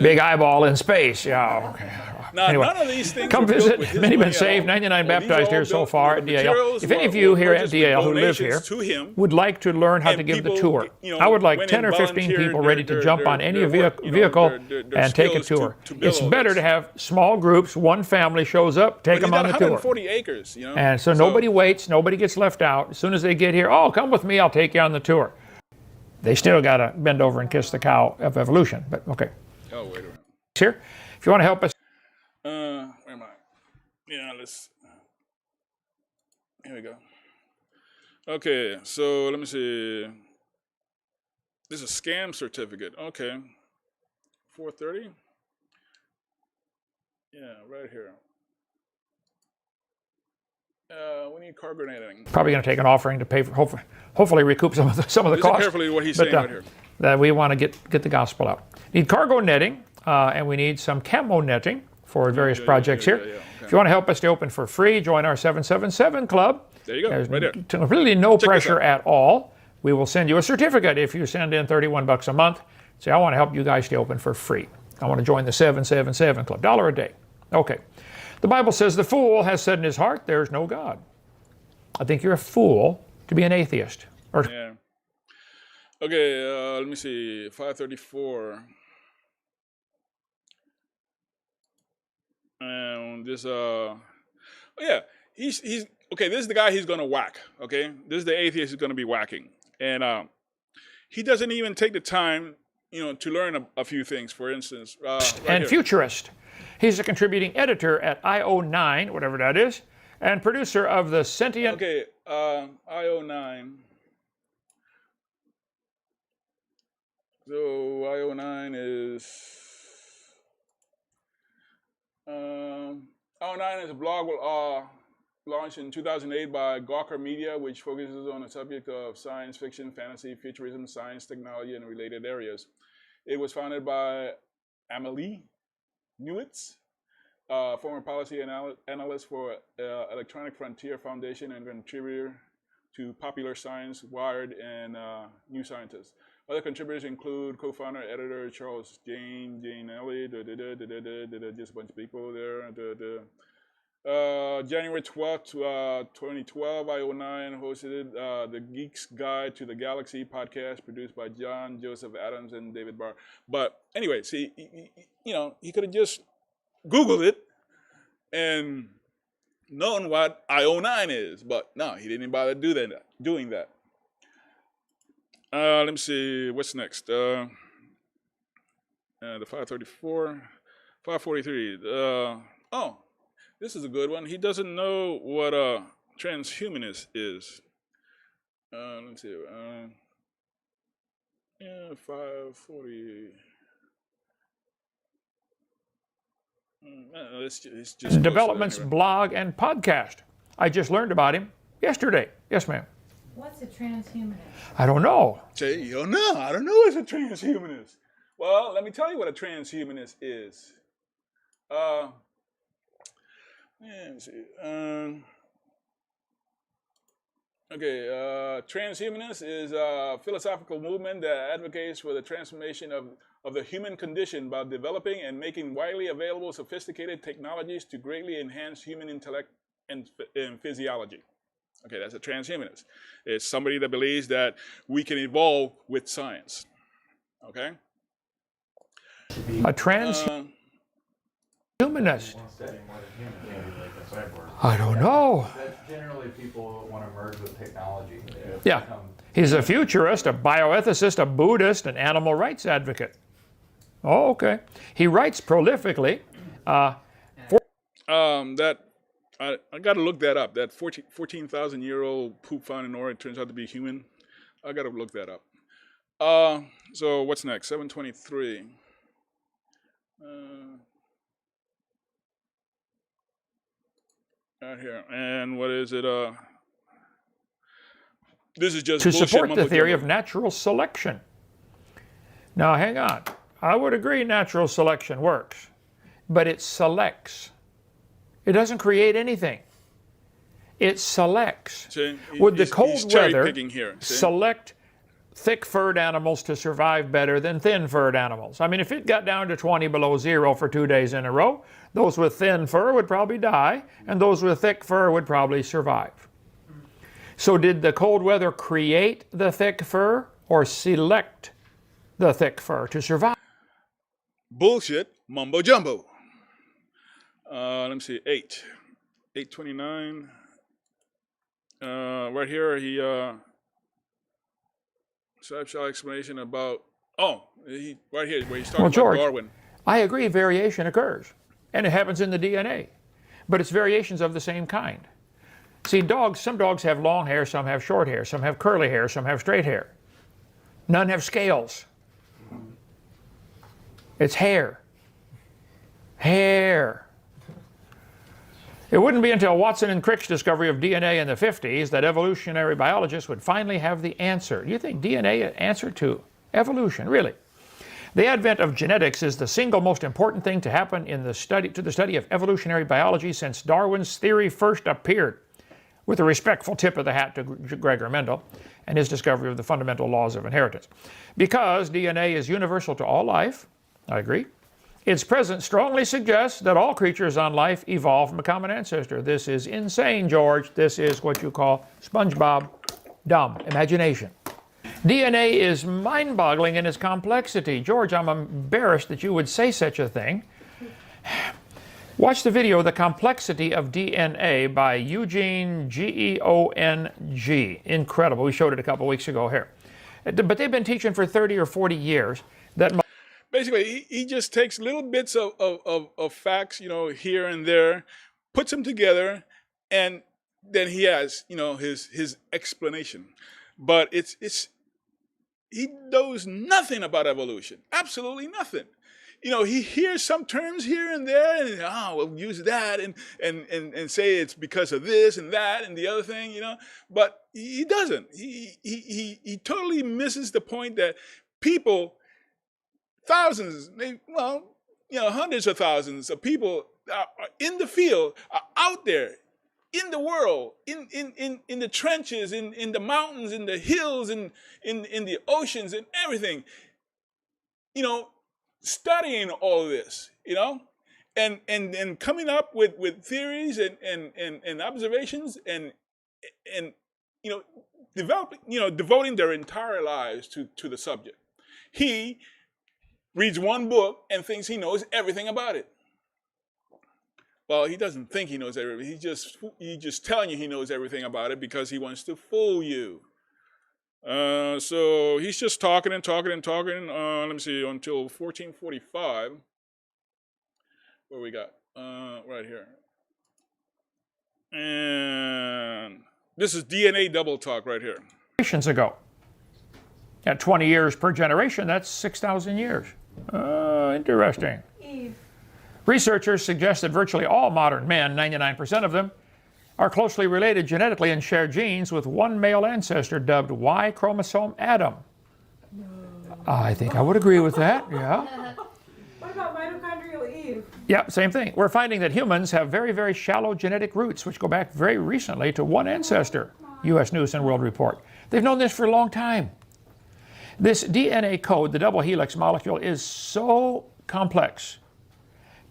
Big eyeball in space. Yeah. Okay. Now, Anyway, none of these things come are built visit. with his Many been money at saved. all. 99 These are baptized all here so built far with at the DAL. materials If any of were you here at purchased with DAL who live donations here to him, would like to learn how and to give the people, tour, you know, I would like went 10 and or 15 volunteered people their- ready to their- jump on their any work, you know, vehicle their and take a skills tour. to build It's all better this. to have small groups. One family shows up, take But them he's on got the tour. 140 acres, you know. And so nobody waits, nobody gets left out. As soon as they get here, oh, come with me, I'll take you on the tour. They still got to bend over and kiss the cow of evolution, but okay. Oh, wait a minute. Here, if you want to help us. Where am I? Yeah, here we go. Okay, so let me see. This is a scam certificate. Okay. 430? Yeah, right here. We need cargo netting. Probably going to take an offering to pay for, hopefully recoup some of the Listen costs. carefully what he's But, saying right here. that we want to get the gospel out. Need cargo netting, and we need some camo netting for various projects here. Okay. If you want to help us to open for free, join our 777 club. There you go, There's right there. really no this pressure out. at all. We will send you a certificate if you send in 31 bucks a month. Say, I want to help you guys stay open for free. I want to join the 777 club. $1 a day. Okay. The Bible says the fool has said in his heart, there's no God. I think you're a fool to be an atheist. Or Yeah. Okay, let me see. 534. And this oh yeah, he's okay, this is the guy he's gonna whack. Okay? This is the atheist he's gonna be whacking. And he doesn't even take the time, you know, to learn a few things. For instance, right and here. futurist. He's a contributing editor at IO9, whatever that is, and producer of the Sentient. Okay, IO9. So IO9 is IO9 is a blog launched in 2008 by Gawker Media, which focuses on the subject of science fiction, fantasy, futurism, science, technology, and related areas. It was founded by Amelie Newitz, former policy analyst for Electronic Frontier Foundation and contributor to Popular Science, Wired, and New Scientist. Other contributors include co-founder, editor Charles Jane Elliott, just a bunch of people there. January 12th, 2012, IO9 hosted the Geek's Guide to the Galaxy podcast produced by John Joseph Adams and David Barr. But anyway, see, you know, he could have just Googled it and known what IO9 is, but no, he didn't bother doing that. Let me see, what's next? The 534, 543. Oh, this is a good one. He doesn't know what a transhumanist is. Let me see. 540. It's just Developments blog and podcast. I just learned about him yesterday. Yes, ma'am. What's a transhumanist? I don't know. Say, you don't know. I don't know what's a transhumanist. Well, let me tell you what a transhumanist is. Let me see. Transhumanist is a philosophical movement that advocates for the transformation of the human condition by developing and making widely available sophisticated technologies to greatly enhance human intellect and physiology. Okay, that's a transhumanist. It's somebody that believes that we can evolve with science. Okay? A transhumanist. I don't know. That's generally people want to merge with technology. Yeah. He's a futurist, a bioethicist, a Buddhist, an animal rights advocate. Oh, okay. He writes prolifically. I got to look that up. That 14,000-year-old poop found in Oregon turns out to be human. I got to look that up. So what's next? 723. Right here. And what is it? This is just To bullshit support the mumbo theory jumbo. of natural selection. Now, hang on. I would agree natural selection works, but it selects. It doesn't create anything. It selects. See, Would the cold weather here, select thick-furred animals to survive better than thin-furred animals? I mean, if it got down to 20 below zero for 2 days in a row, those with thin fur would probably die, and those with thick fur would probably survive. So did the cold weather create the thick fur or select the thick fur to survive? Bullshit, mumbo jumbo. Let me see, 829. Right here, he shall explanation about right here where he's talking George, about Darwin. I agree, variation occurs, and it happens in the DNA, but it's variations of the same kind. See, some dogs have long hair, some have short hair, some have curly hair, some have straight hair. None have scales. It's hair. Hair. It wouldn't be until Watson and Crick's discovery of DNA in the 50s that evolutionary biologists would finally have the answer. Do you think DNA an answer to evolution? Really? The advent of genetics is the single most important thing to happen in the study of evolutionary biology since Darwin's theory first appeared, with a respectful tip of the hat to Gregor Mendel and his discovery of the fundamental laws of inheritance. Because DNA is universal to all life, I agree, its presence strongly suggests that all creatures on life evolved from a common ancestor. This is insane, George. This is what you call SpongeBob dumb imagination. DNA is mind-boggling in its complexity. George, I'm embarrassed that you would say such a thing. Watch the video, The Complexity of DNA by Eugene Geong. Incredible. We showed it a couple weeks ago here. But they've been teaching for 30 or 40 years that... Basically, he just takes little bits of facts, here and there, puts them together, and then he has, his explanation. But he knows nothing about evolution. Absolutely nothing. He hears some terms here and there, and we'll use that and say it's because of this and that and the other thing, But he doesn't. He totally misses the point that people, thousands, hundreds of thousands of people are in the field, are out there in the world, in the trenches, in the mountains, in the hills, in the oceans and everything, studying all of this, and coming up with theories and observations and devoting their entire lives to the subject. He reads one book and thinks he knows everything about it. Well, he doesn't think he knows everything. He's just telling you he knows everything about it because he wants to fool you. So he's just talking and talking and talking. Let me see, until 1445. What we got? Right here. And this is DNA double talk right here. Generations ago. At 20 years per generation, that's 6,000 years. Interesting. Eve. Researchers suggest that virtually all modern men, 99% of them, are closely related genetically and share genes with one male ancestor dubbed Y chromosome Adam. No. I think I would agree with that, yeah. What about mitochondrial Eve? Yeah, same thing. We're finding that humans have very, very shallow genetic roots, which go back very recently to one ancestor, U.S. News and World Report. They've known this for a long time. This DNA code, the double helix molecule, is so complex.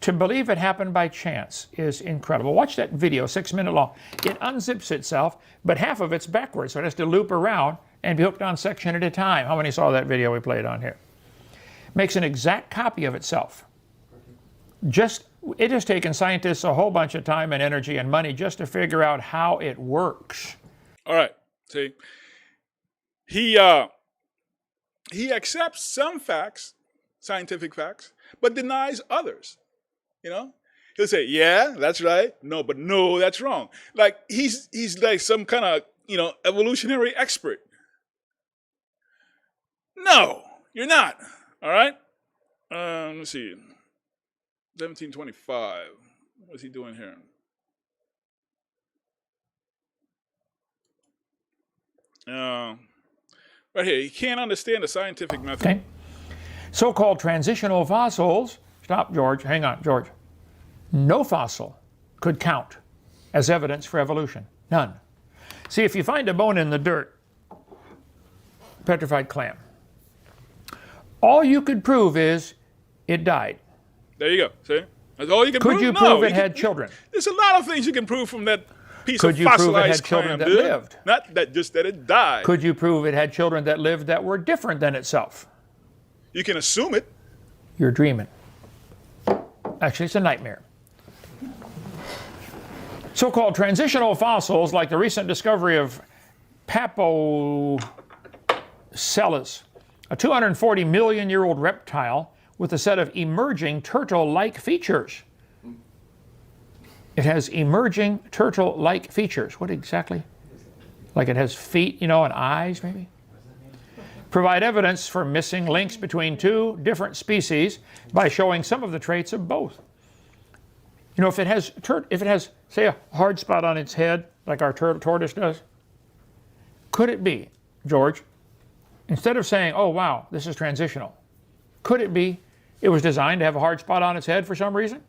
To believe it happened by chance is incredible. Watch that video, 6 minutes long. It unzips itself, but half of it's backwards, so it has to loop around and be hooked on section at a time. How many saw that video we played on here? Makes an exact copy of itself. It has taken scientists a whole bunch of time and energy and money just to figure out how it works. All right, see, he accepts some facts, scientific facts, but denies others. He'll say, yeah, that's right. No, but no, that's wrong. Like he's like some kind of, evolutionary expert. No, you're not. All right. Let's see. 1725. What's he doing here? Right here. He can't understand the scientific method. Okay. So-called transitional fossils, stop, George, hang on, George. No fossil could count as evidence for evolution. None. See, if you find a bone in the dirt, petrified clam, all you could prove is it died. There you go. See? That's all you can prove? Could you No, prove it you had can, children? There's a lot of things you can prove from that piece Could of you prove it fossilized had children clam, that dude. lived? Not that just that it died. Could you prove it had children that lived that were different than itself? You can assume it. You're dreaming. Actually, it's a nightmare. So-called transitional fossils, like the recent discovery of Papocellus, a 240 million year old reptile with a set of emerging turtle-like features. It has emerging turtle-like features. What exactly? Like it has feet, and eyes, maybe? Provide evidence for missing links between two different species by showing some of the traits of both. If it has, say, a hard spot on its head, like our tortoise does, could it be, George, instead of saying, oh, wow, this is transitional, could it be it was designed to have a hard spot on its head for some reason?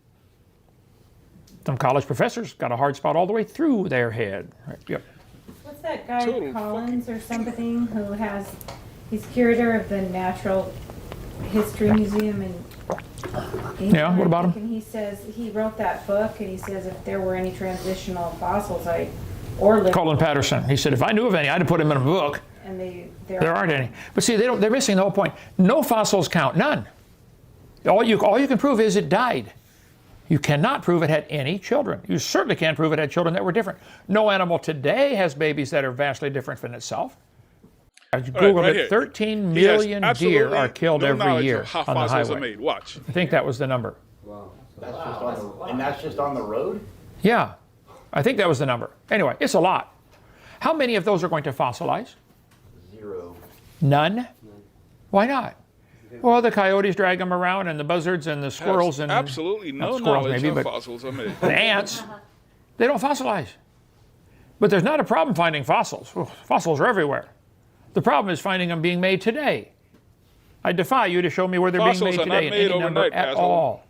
Some college professors got a hard spot all the way through their head. Right, yep. What's that guy, Total Collins or something, who he's curator of the Natural History Museum in England, Yeah, what about him? And he says, he wrote that book, and he says if there were any transitional fossils, or living, Colin Patterson. He said, if I knew of any, I'd have put them in a book. and There aren't any. But see, they're missing the whole point. No fossils count, none. All you can prove is it died. You cannot prove it had any children. You certainly can't prove it had children that were different. No animal today has babies that are vastly different from itself. I Googled right it. here. 13 He has million deer are killed no every knowledge year of how on the fossils are highway. made. Watch. I think that was the number. That's just on the road? Yeah, I think that was the number. Anyway, it's a lot. How many of those are going to fossilize? 0. None? Why not? Well, the coyotes drag them around, and the buzzards and the squirrels and absolutely no not squirrels knowledge maybe, of but fossils are made. the ants, they don't fossilize. But there's not a problem finding fossils. Oh, fossils are everywhere. The problem is finding them being made today. I defy you to show me where they're Fossils being are made not today in made any number overnight, at asshole. all.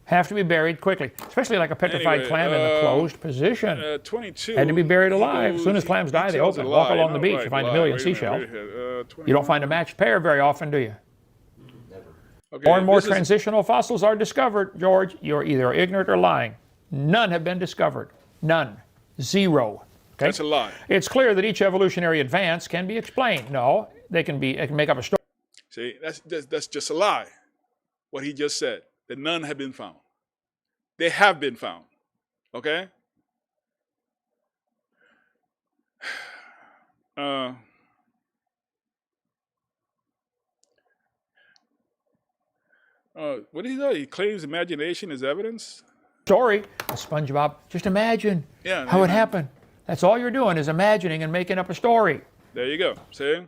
Have to be buried quickly, especially like a petrified Anyway, clam in the closed position. 22. Had to be buried he alive. As soon as goes- clams he die, they tells open. a Walk lie. along the No, beach, right, you find a lie. million Wait a minute, seashells. wait here. You don't find a matched pair very often, do you? Okay, More and more this is- transitional fossils are discovered, George. You're either ignorant or lying. None have been discovered. None. 0. Okay? That's a lie. It's clear that each evolutionary advance can be explained. No, they can make up a story. See, that's just a lie. What he just said, that none have been found. They have been found. Okay? What did he say? He claims imagination is evidence? Story, SpongeBob. Just imagine Yeah, how it yeah. happened. That's all you're doing is imagining and making up a story. There you go. See?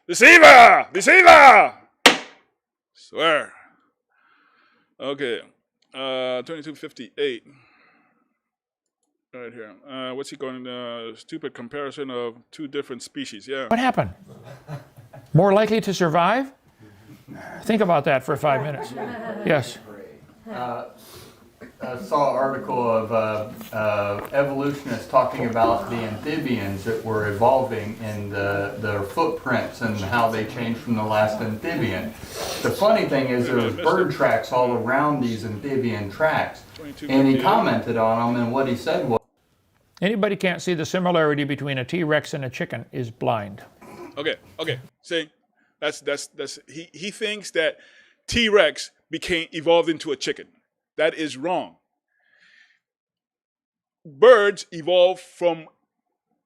Deceiver! Deceiver! Swear. Okay. 2258. Right here. What's he going? Stupid comparison of two different species. Yeah. What happened? More likely to survive? Think about that for 5 minutes. Yes. I saw an article of evolutionists talking about the amphibians that were evolving in their footprints and how they changed from the last amphibian. The funny thing is there was bird tracks all around these amphibian tracks. And he commented on them, and what he said was, Anybody can't see the similarity between a T-Rex and a chicken is blind. Okay. See? That's he thinks that T-Rex evolved into a chicken. That is wrong. Birds evolved from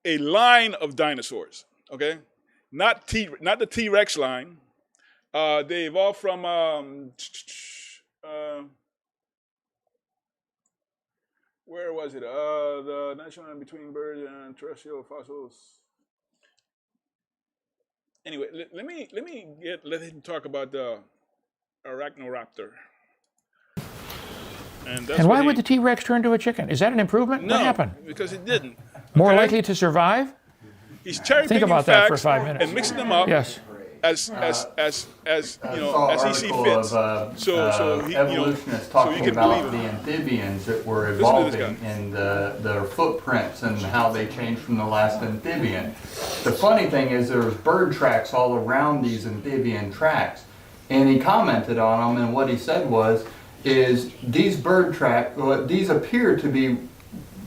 a line of dinosaurs, okay? Not the T-Rex line. They evolved from where was it? The national line between birds and terrestrial fossils. Anyway, let him talk about the Arachnoraptor. And why would the T-Rex turn to a chicken? Is that an improvement? No, What happened? because it didn't. More Okay? likely to survive? He's cherry Think picking about that for facts 5 minutes. and mixing them up. Yes. as you know, as he sees fit. So he, evolutionists so talking you can about believe the it. amphibians that were Listen to this evolving guy. in their footprints and how they changed from the last amphibian. The funny thing is there was bird tracks all around these amphibian tracks, and he commented on them, and what he said is these bird tracks, these appear to be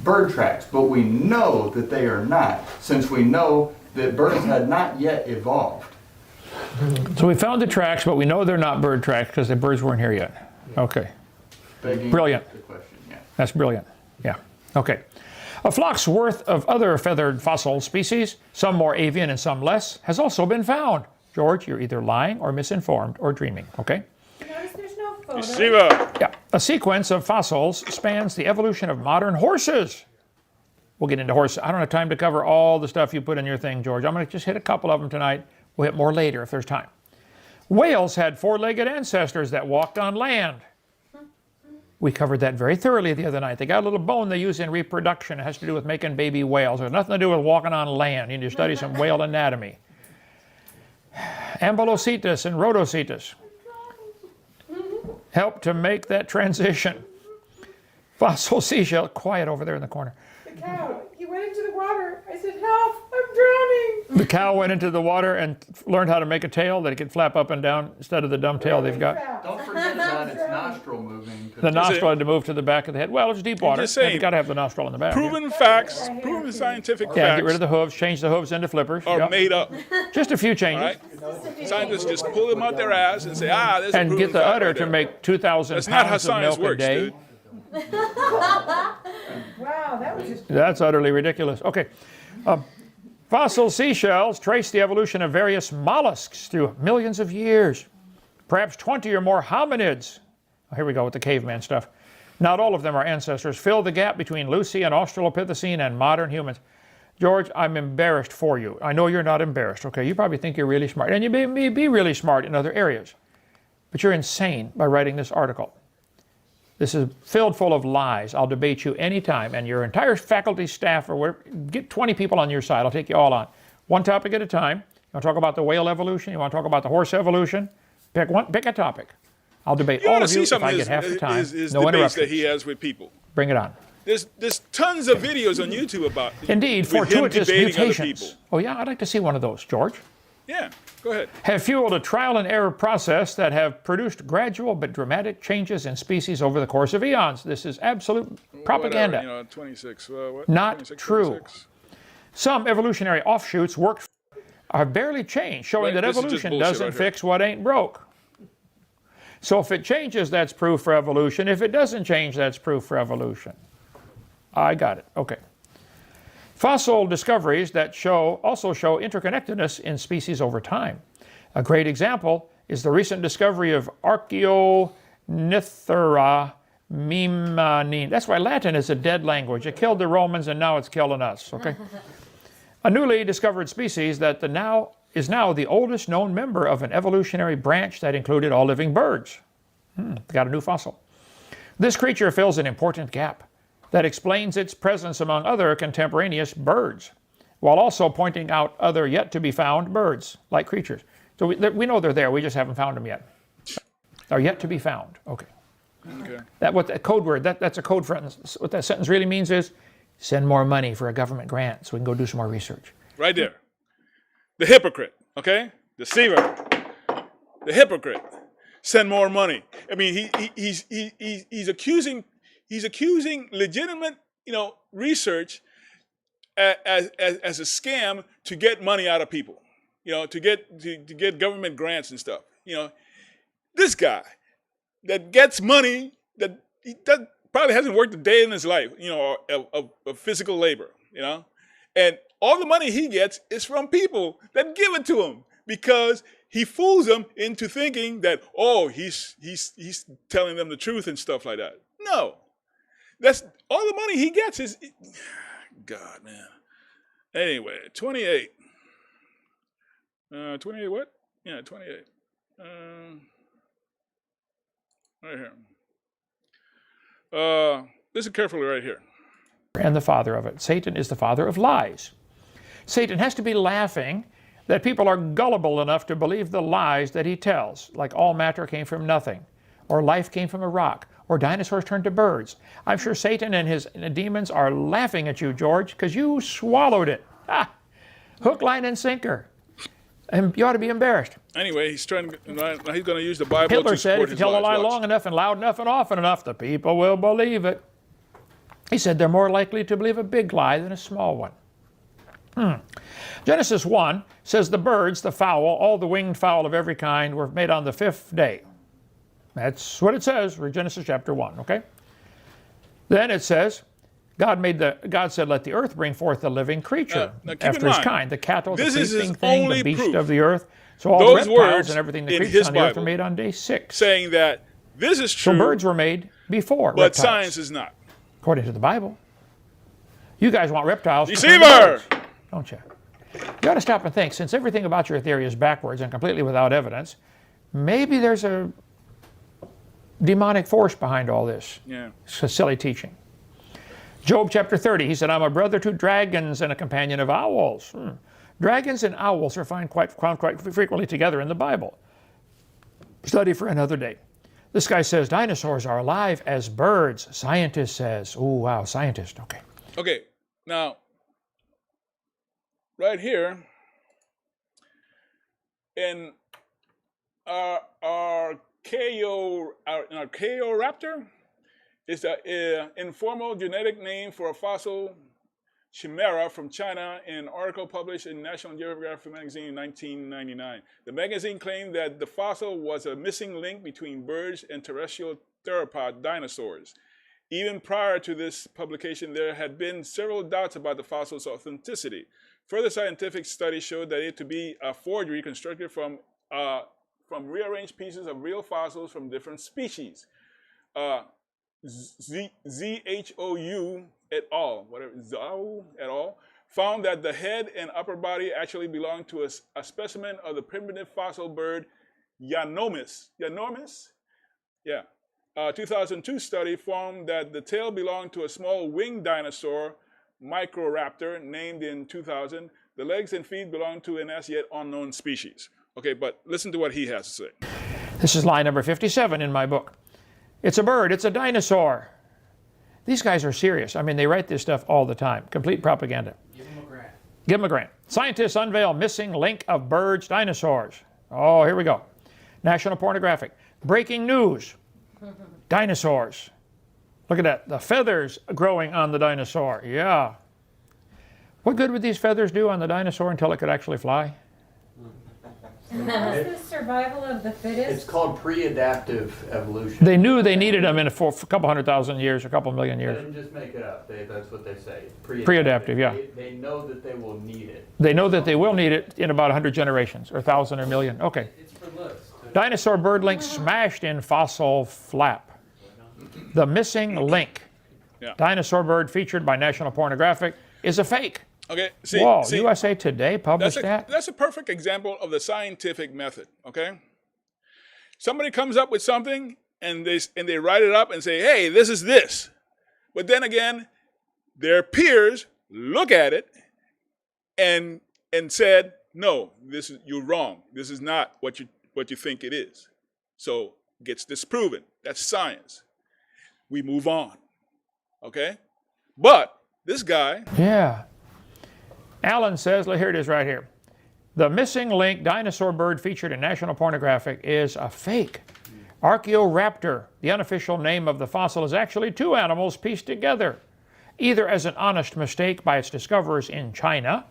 bird tracks, but we know that they are not, since we know that birds had not yet evolved. So we found the tracks, but we know they're not bird tracks because the birds weren't here yet. Okay. Begging Brilliant. the question, yeah. That's brilliant. Yeah. Okay. A flock's worth of other feathered fossil species, some more avian and some less, has also been found. George, you're either lying or misinformed or dreaming. Okay? Notice there's no photo. Deceiver. Yeah. A sequence of fossils spans the evolution of modern horses. We'll get into horses. I don't have time to cover all the stuff you put in your thing, George. I'm going to just hit a couple of them tonight. We'll hit more later if there's time. Whales had four-legged ancestors that walked on land. We covered that very thoroughly the other night. They got a little bone they use in reproduction. It has to do with making baby whales. It has nothing to do with walking on land. You need to study some whale anatomy. Ambulocetus and Rhodocetus helped to make that transition. Fossil seashell, quiet over there in the corner. The cow, he went into the water. I said, help, I'm drowning. The cow went into the water and learned how to make a tail that it could flap up and down instead of the dumb tail they've got. Don't forget about its nostril moving. The nostril had to move to the back of the head. Well, it's deep water. just saying. You've got to have the nostril in the back. Proven facts, proven scientific Yeah, facts get rid of the hooves, change the hooves into flippers. are Yep. made up. Just a few All changes. right? Scientists just pull them out their ass and say, there's a And proven get the fact udder right to there. make 2,000 That's not how pounds of science milk a works, day. dude. Wow, that was just That's utterly ridiculous. Okay. Fossil seashells trace the evolution of various mollusks through millions of years. Perhaps 20 or more hominids. Oh, here we go with the caveman stuff. Not all of them are ancestors. Fill the gap between Lucy and Australopithecine and modern humans. George, I'm embarrassed for you. I know you're not embarrassed, okay? You probably think you're really smart. And you may be really smart in other areas. But you're insane by writing this article. This is filled full of lies. I'll debate you anytime, and your entire faculty staff, or whatever, get 20 people on your side. I'll take you all on. One topic at a time. You want to talk about the whale evolution? You want to talk about the horse evolution? Pick a topic. I'll debate You all ought to of you see if some I of get half the time. his No debates that interruptions. he has with people. Bring it on. There's tons of videos on YouTube about Indeed, with him fortuitous debating other mutations. people. Oh yeah, I'd like to see one of those, George. Yeah, go ahead. Have fueled a trial and error process that have produced gradual but dramatic changes in species over the course of eons. This is absolute propaganda. Whatever, 26. What? Not 26, true. 26. Some evolutionary offshoots have barely changed, showing Right, that this is just evolution bullshit doesn't right here. fix what ain't broke. So if it changes, that's proof for evolution. If it doesn't change, that's proof for evolution. I got it. Okay. Fossil discoveries that also show interconnectedness in species over time. A great example is the recent discovery of Archaeonithera mimanine. That's why Latin is a dead language. It killed the Romans and now it's killing us. Okay. A newly discovered species that is now the oldest known member of an evolutionary branch that included all living birds. Got a new fossil. This creature fills an important gap that explains its presence among other contemporaneous birds, while also pointing out other yet-to-be-found birds, like creatures. So we know they're there, we just haven't found them yet. They're yet to be found. Okay. Okay. That's a code word. That's a code for what that sentence really means is send more money for a government grant so we can go do some more research. Right there. The hypocrite, okay? Deceiver. The hypocrite. Send more money. I mean, he's accusing legitimate, research as a scam to get money out of people, to get government grants and stuff. This guy that gets money that probably hasn't worked a day in his life, of physical labor, and all the money he gets is from people that give it to him because he fools them into thinking that, he's telling them the truth and stuff like that. No. That's all the money he gets is, God, man. Anyway, 28. 28 what? Yeah, 28. Right here. Listen carefully right here. And the father of it. Satan is the father of lies. Satan has to be laughing that people are gullible enough to believe the lies that he tells, like all matter came from nothing, or life came from a rock, or dinosaurs turned to birds. I'm sure Satan and his demons are laughing at you, George, because you swallowed it. Ah, hook, line, and sinker. And you ought to be embarrassed. Anyway, he's going to use the Bible Hitler to said, support if you his tell a lies. lie Watch. long enough and loud enough and often enough, the people will believe it. He said they're more likely to believe a big lie than a small one. Genesis 1 says the birds, the fowl, all the winged fowl of every kind were made on the 5th day. That's what it says, Genesis chapter 1, okay? Then it says, God said, let the earth bring forth a living creature now keep after in his mind, kind, the cattle, the this is creeping his thing, only the beast proof. of the earth. So all Those the reptiles words and everything that in creeps his on the earth were Bible made on day 6. saying that this is So true, birds were made before but reptiles, science is not. according to the Bible. You guys want reptiles to turn to Deceiver! birds, don't you? You ought to stop and think, since everything about your theory is backwards and completely without evidence, maybe there's a demonic force behind all this. Yeah. It's a silly teaching. Job chapter 30, he said, I'm a brother to dragons and a companion of owls. Dragons and owls are found quite frequently together in the Bible. Study for another day. This guy says dinosaurs are alive as birds. Scientist says, oh wow, scientist, okay. Okay, now, right here, in our Archaeoraptor, is an informal genetic name for a fossil chimera from China in an article published in National Geographic magazine in 1999. The magazine claimed that the fossil was a missing link between birds and terrestrial theropod dinosaurs. Even prior to this publication, there had been several doubts about the fossil's authenticity. Further scientific studies showed that it to be a forgery constructed from rearranged pieces of real fossils from different species. ZHOU et al., found that the head and upper body actually belonged to a specimen of the primitive fossil bird Yanomys. Yanomys? Yeah. 2002 study found that the tail belonged to a small winged dinosaur, Microraptor, named in 2000. The legs and feet belong to an as yet unknown species. Okay, but listen to what he has to say. This is lie number 57 in my book. It's a bird, it's a dinosaur. These guys are serious. I mean, they write this stuff all the time. Complete propaganda. Give him a grant. Give them a grant. Scientists unveil missing link of birds, dinosaurs. Oh, here we go. National Pornographic. Breaking news. Dinosaurs. Look at that. The feathers growing on the dinosaur. Yeah. What good would these feathers do on the dinosaur until it could actually fly? And that was the survival of the fittest. It's called pre-adaptive evolution. They knew they needed them for a couple 100,000 years, a couple million They years. didn't just make it up. That's what they say. Pre-adaptive, yeah. They know that they will need it. They know that they will need it in about 100 generations, or 1,000 or million. Okay. It's for looks. Dinosaur bird link smashed in fossil flap. The missing link. Yeah. Dinosaur bird featured by National Pornographic is a fake. Okay, see, Whoa, see, USA Today published that? that's a perfect example of the scientific method, okay? Somebody comes up with something and they write it up and say, hey, this is this. But then again, their peers look at it and said, no, you're wrong. This is not what you think it is. So gets disproven. That's science. We move on, okay? But this guy, Yeah. Alan says, here it is right here. The missing link dinosaur bird featured in National Pornographic is a fake. Archaeoraptor, the unofficial name of the fossil, is actually two animals pieced together, either as an honest mistake by its discoverers in China,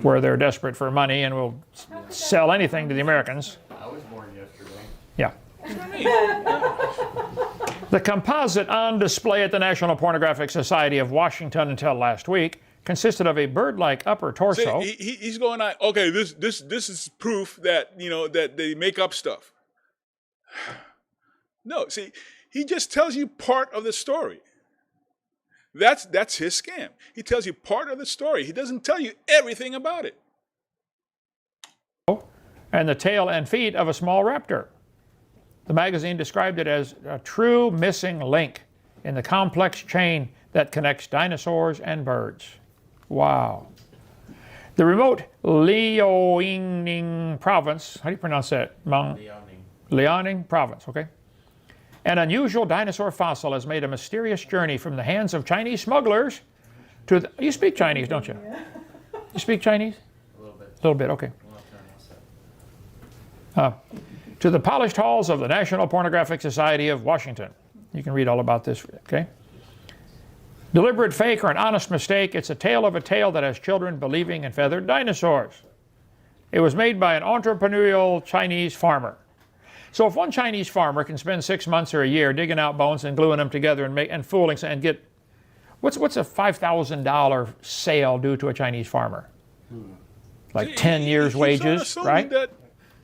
where they're desperate for money and will sell anything to the Americans. I was born yesterday. Yeah. The composite on display at the National Pornographic Society of Washington until last week consisted of a bird-like upper torso. see, he's going on, okay, this is proof that, that they make up stuff. No, see, he just tells you part of the story. That's his scam. He tells you part of the story. He doesn't tell you everything about it. And the tail and feet of a small raptor. The magazine described it as a true missing link in the complex chain that connects dinosaurs and birds. Wow. The remote Liaoning province, how do you pronounce that? Liaoning province, okay? An unusual dinosaur fossil has made a mysterious journey from the hands of Chinese smugglers to the, you speak Chinese, don't you? Yeah. You speak Chinese? A little bit. A little bit, okay. To the polished halls of the National Pornographic Society of Washington. You can read all about this, okay? Deliberate fake or an honest mistake, it's a tale of a tale that has children believing in feathered dinosaurs. It was made by an entrepreneurial Chinese farmer. So if one Chinese farmer can spend 6 months or a year digging out bones and gluing them together and fooling and get, what's a $5,000 sale do to a Chinese farmer? Like 10 years' wages, right? That,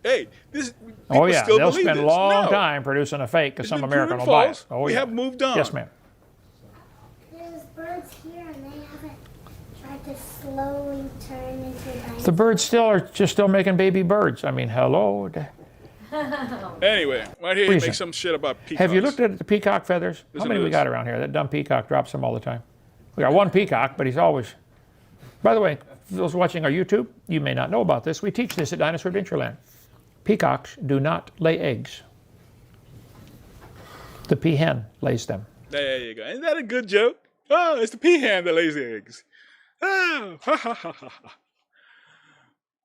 hey, this. Oh yeah, still they'll believe spend a this. long No. time producing a fake because It's some been American proven will buy it. false. Oh We yeah. have moved on. Yes, ma'am. There's birds here and they haven't tried to slowly turn into dinosaurs. The birds still making baby birds. I mean, hello. Anyway, right here, he Reason. makes some shit about peacocks. Have you looked at the peacock feathers? Listen How many to we this. got around here? That dumb peacock drops them all the time. We got one peacock, but he's always. By the way, for those watching our YouTube, you may not know about this. We teach this at Dinosaur Adventureland. Peacocks do not lay eggs. The peahen lays them. There you go. Isn't that a good joke? Oh, it's the peahen that lays the eggs. Oh, ha ha ha ha.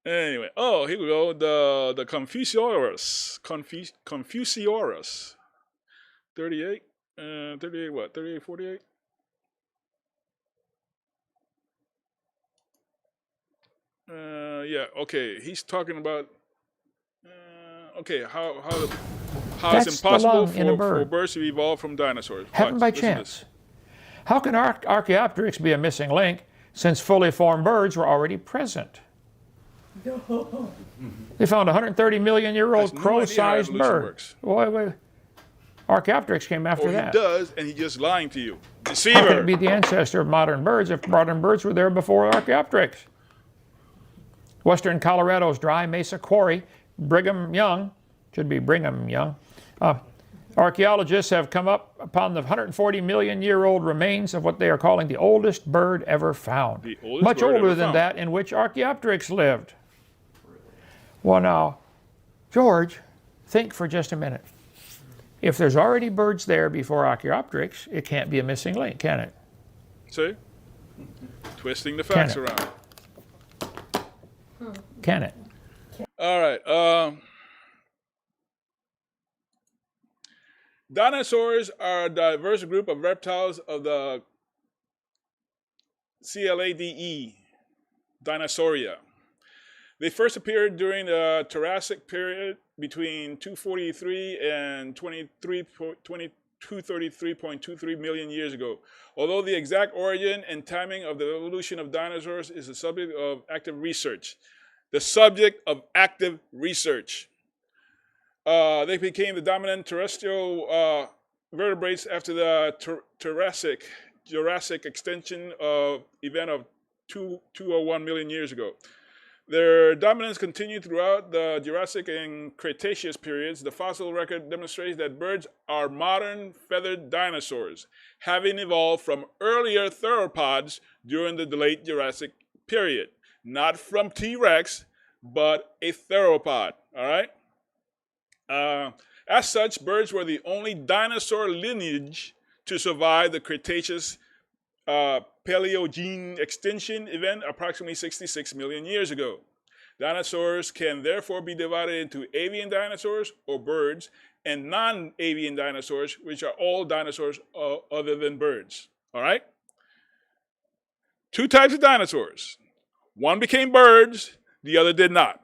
Anyway, oh, here we go. The Confuciorus. Confuciorus. 38. 38 what? 38, 48? Yeah, okay. He's talking about okay, how That's it's the impossible lung in a for bird. birds to evolve from dinosaurs. Happened by Watch, listen to this. chance. How can Archaeopteryx be a missing link since fully formed birds were already present? They found a 130 million year old Has no crow-sized idea how evolution bird. works. Wait. Archaeopteryx came after Or he that. does, and he's just lying to you. How could Deceiver. it be the ancestor of modern birds if modern birds were there before Archaeopteryx? Western Colorado's dry mesa quarry, Brigham Young, should be Brigham Young, archaeologists have come up upon the 140 million year old remains of what they are calling the oldest bird ever found. The oldest Much bird older ever than found. that in which Archaeopteryx lived. Well now, George, think for just a minute. If there's already birds there before Archaeopteryx, it can't be a missing link, can it? See? Twisting the facts Can around. Can it? All right. Dinosaurs are a diverse group of reptiles of the CLADE, Dinosauria. They first appeared during the Jurassic period between 243 and 233.23 million years ago. Although the exact origin and timing of the evolution of dinosaurs is the subject of active research. The subject of active research. They became the dominant terrestrial vertebrates after the Jurassic extinction event of 201 million years ago. Their dominance continued throughout the Jurassic and Cretaceous periods. The fossil record demonstrates that birds are modern feathered dinosaurs, having evolved from earlier theropods during the late Jurassic period. Not from T-Rex, but a theropod, all right? As such, birds were the only dinosaur lineage to survive the Cretaceous Paleogene extinction event approximately 66 million years ago. Dinosaurs can therefore be divided into avian dinosaurs, or birds, and non-avian dinosaurs, which are all dinosaurs other than birds, all right? Two types of dinosaurs. One became birds, the other did not.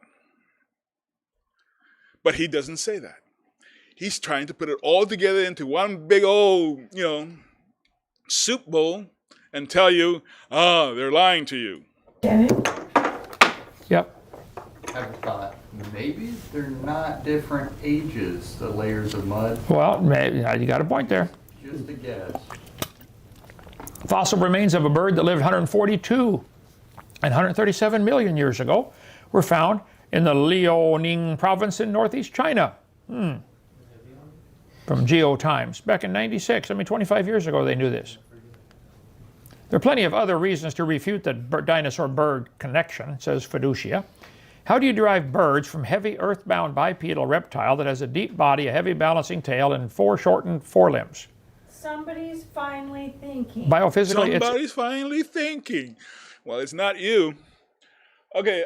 But he doesn't say that. He's trying to put it all together into one big old, soup bowl and tell you, they're lying to you. Get it? Yep. Ever thought maybe they're not different ages, the layers of mud? Well, you got a point there. Just a guess. Fossil remains of a bird that lived 142 and 137 million years ago were found in the Liaoning province in northeast China. From GeoTimes, back in '96. 25 years ago they knew this. There are plenty of other reasons to refute the dinosaur-bird connection, says Fiducia. How do you derive birds from heavy earthbound bipedal reptile that has a deep body, a heavy balancing tail, and 4 shortened forelimbs? Somebody's finally thinking. Biophysically, Somebody's finally thinking. Well, it's not you. Okay,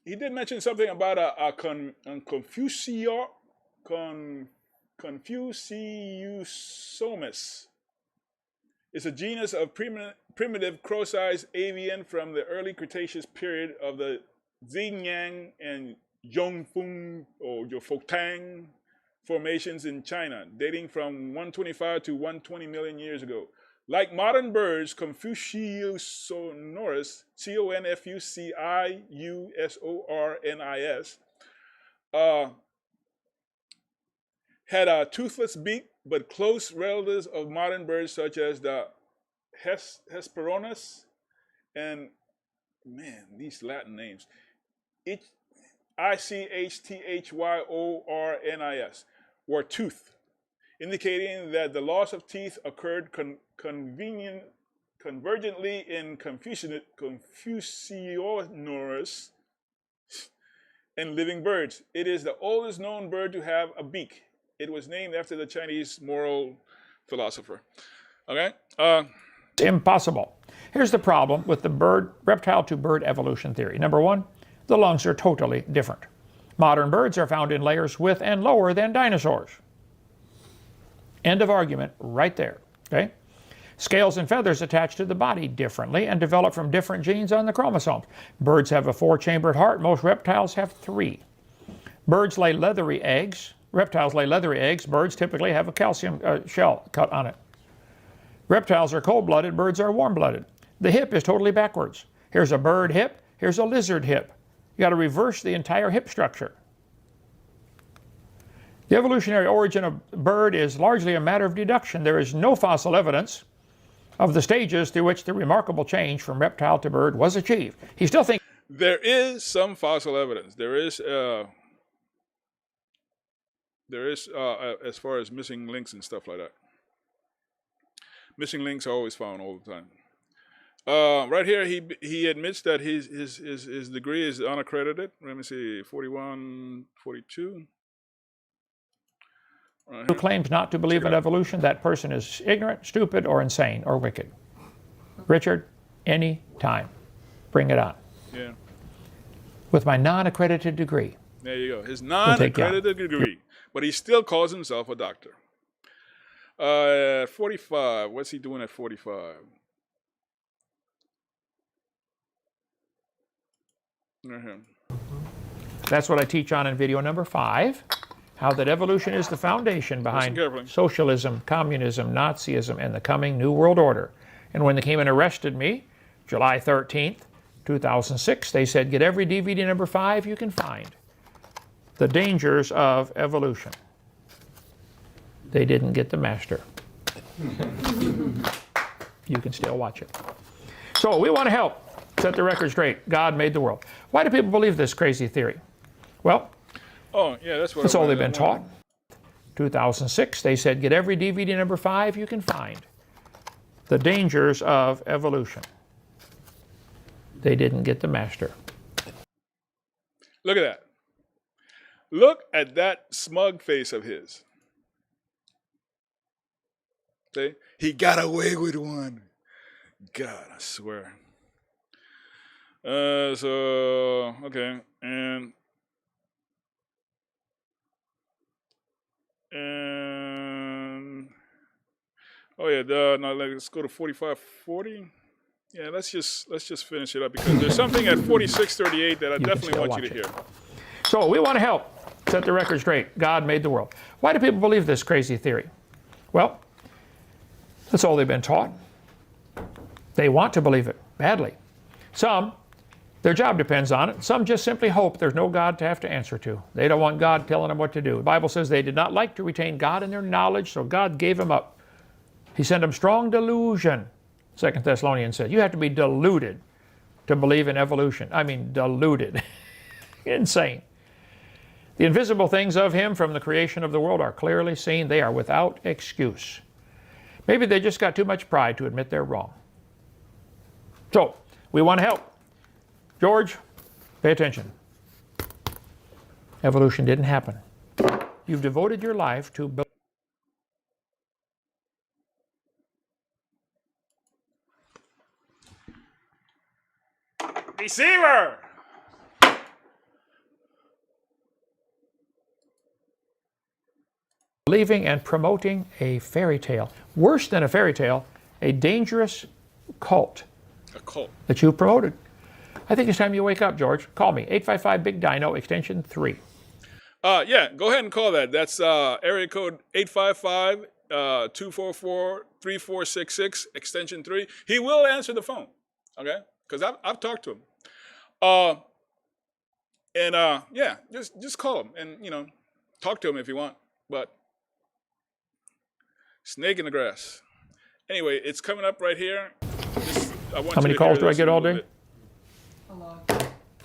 he did mention something about a Confuciusomus. It's a genus of primitive crow-sized avian from the early Cretaceous period of the Xinjiang and Yongfeng or Yofotang formations in China, dating from 125 to 120 million years ago. Like modern birds, Confuciusonornis, Confuciusonornis, had a toothless beak, but close relatives of modern birds such as the Hesperornis and, man, these Latin names, Ichthyornis, were toothed, indicating that the loss of teeth occurred convergently in Confuciusonornis and living birds. It is the oldest known bird to have a beak. It was named after the Chinese moral philosopher. Okay? impossible. Here's the problem with the reptile-to-bird evolution theory. Number one, the lungs are totally different. Modern birds are found in layers with and lower than dinosaurs. End of argument right there. Okay? Scales and feathers attach to the body differently and develop from different genes on the chromosomes. Birds have a 4-chambered heart. Most reptiles have 3. Birds lay leathery eggs. Reptiles lay leathery eggs. Birds typically have a calcium shell cut on it. Reptiles are cold-blooded. Birds are warm-blooded. The hip is totally backwards. Here's a bird hip. Here's a lizard hip. You got to reverse the entire hip structure. The evolutionary origin of bird is largely a matter of deduction. There is no fossil evidence of the stages through which the remarkable change from reptile to bird was achieved. He still thinks there is some fossil evidence. There is as far as missing links and stuff like that. Missing links are always found all the time. Right here, he admits that his degree is unaccredited. Let me see, 41, 42. who claims not to believe in evolution, that person is ignorant, stupid, or insane, or wicked. Richard, any time. Bring it on. Yeah. With my non-accredited degree. There you go. His non-accredited degree. But he still calls himself a doctor. 45. What's he doing at 45? That's what I teach on in video number 5. How that evolution is the foundation behind socialism, communism, Nazism, and the coming New World Order. And when they came and arrested me, July 13th, 2006, they said, get every DVD number 5 you can find. The dangers of evolution. They didn't get the master. You can still watch it. So we want to help set the record straight. God made the world. Why do people believe this crazy theory? Well, that's all they've been taught. 2006, they said, get every DVD number 5 you can find. The dangers of evolution. They didn't get the master. Look at that. Look at that smug face of his. See? He got away with one. God, I swear. Okay, and oh yeah, now let's go to 45, 40. Yeah, let's just finish it up because there's something at 46:38 that I definitely want you to hear. So we want to help set the record straight. God made the world. Why do people believe this crazy theory? Well, that's all they've been taught. They want to believe it badly. Some, their job depends on it. Some just simply hope there's no God to have to answer to. They don't want God telling them what to do. The Bible says they did not like to retain God in their knowledge, so God gave them up. He sent them strong delusion. 2 Thessalonians said, you have to be deluded to believe in evolution. I mean, deluded. Insane. The invisible things of him from the creation of the world are clearly seen. They are without excuse. Maybe they just got too much pride to admit they're wrong. So, we want to help. George, pay attention. Evolution didn't happen. You've devoted your life to Deceiver! believing and promoting a fairy tale. Worse than a fairy tale, a dangerous cult. A cult. That you promoted. I think it's time you wake up, George. Call me, 855-BIG-DINO, extension 3. Yeah, go ahead and call that. That's area code 855-244-3466, extension 3. He will answer the phone, okay? Because I've talked to him. Yeah, just call him and, talk to him if you want. But snake in the grass. Anyway, it's coming up right here. How many calls do I get all day?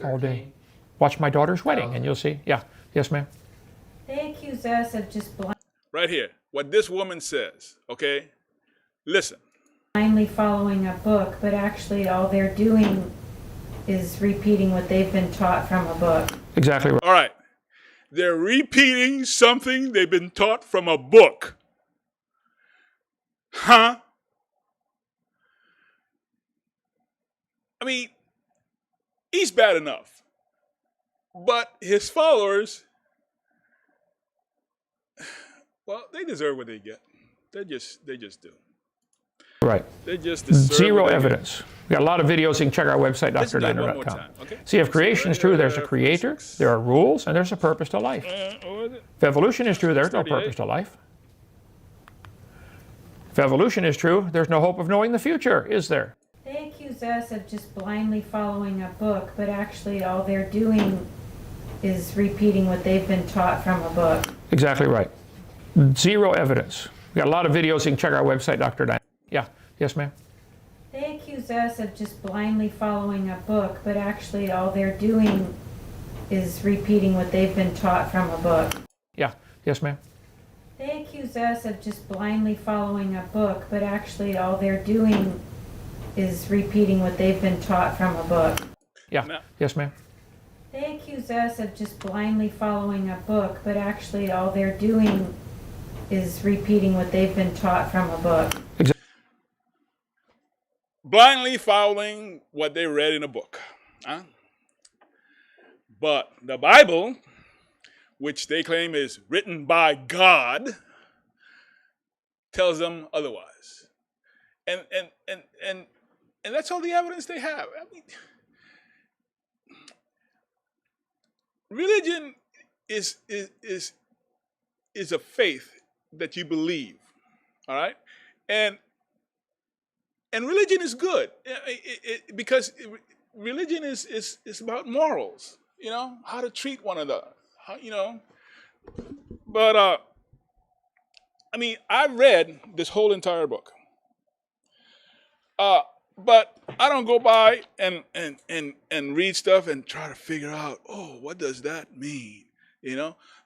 All day. Watch my daughter's wedding and you'll see. Yeah. Yes, ma'am. They accuse us of just right here, what this woman says, okay? Listen. blindly following a book, but actually all they're doing is repeating what they've been taught from a book. Exactly right. All right. They're repeating something they've been taught from a book. Huh? I mean, he's bad enough. But his followers, well, they deserve what they get. They just do. Right. They just deserve Zero what they evidence. We got a lot of videos. You can check our website, Let's do it one more drdino.com. time, okay? See, if creation is true, there's a creator, there are rules, and there's a purpose to life. If evolution is true, there's no purpose to life. If evolution is true, there's no hope of knowing the future, is there? They accuse us of just blindly following a book, but actually all they're doing is repeating what they've been taught from a book. Exactly right. Zero evidence. We got a lot of videos. You can check our website, drdino. Yeah. Yes, ma'am. They accuse us of just blindly following a book, but actually all they're doing is repeating what they've been taught from a book. Yeah. Yes, ma'am. They accuse us of just blindly following a book, but actually all they're doing is repeating what they've been taught from a book. Yeah. Yes, ma'am. They accuse us of just blindly following a book, but actually all they're doing is repeating what they've been taught from a book. Blindly following what they read in a book. Huh? But the Bible, which they claim is written by God, tells them otherwise. And that's all the evidence they have. I mean, religion is a faith that you believe. All right? And religion is good because religion is about morals, how to treat one another, But, I mean, I read this whole entire book. But I don't go by and read stuff and try to figure out, what does that mean?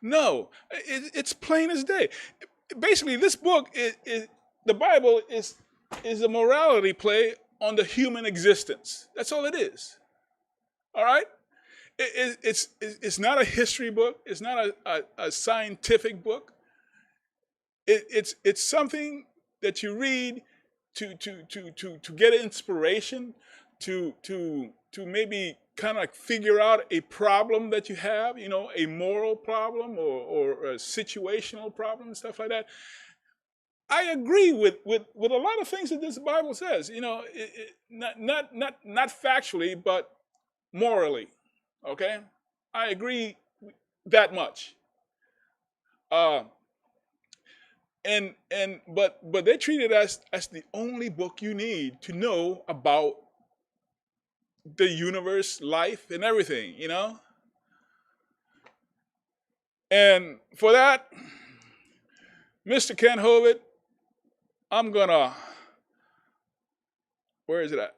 No, it's plain as day. Basically, this book, the Bible is a morality play on the human existence. That's all it is. All right? It's not a history book. It's not a scientific book. It's something that you read to get inspiration, to maybe kind of figure out a problem that you have, a moral problem or a situational problem and stuff like that. I agree with a lot of things that this Bible says, not factually, but morally. Okay, I agree that much. But they treat it as the only book you need to know about the universe, life, and everything, And for that, Mr. Ken Hovind, where is it at?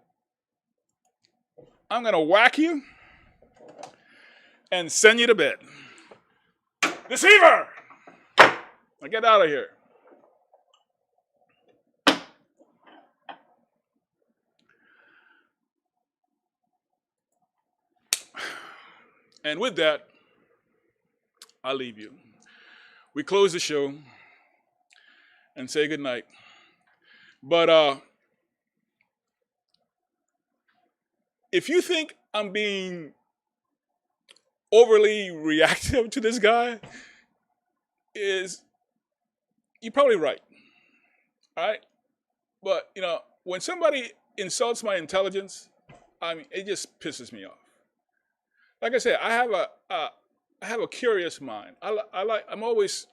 I'm gonna whack you and send you to bed. Deceiver! Now get out of here. And with that, I'll leave you. We close the show and say goodnight. But if you think I'm being overly reactive to this guy, you're probably right. All right? But, when somebody insults my intelligence, it just pisses me off. Like I said, I have a curious mind. I'm always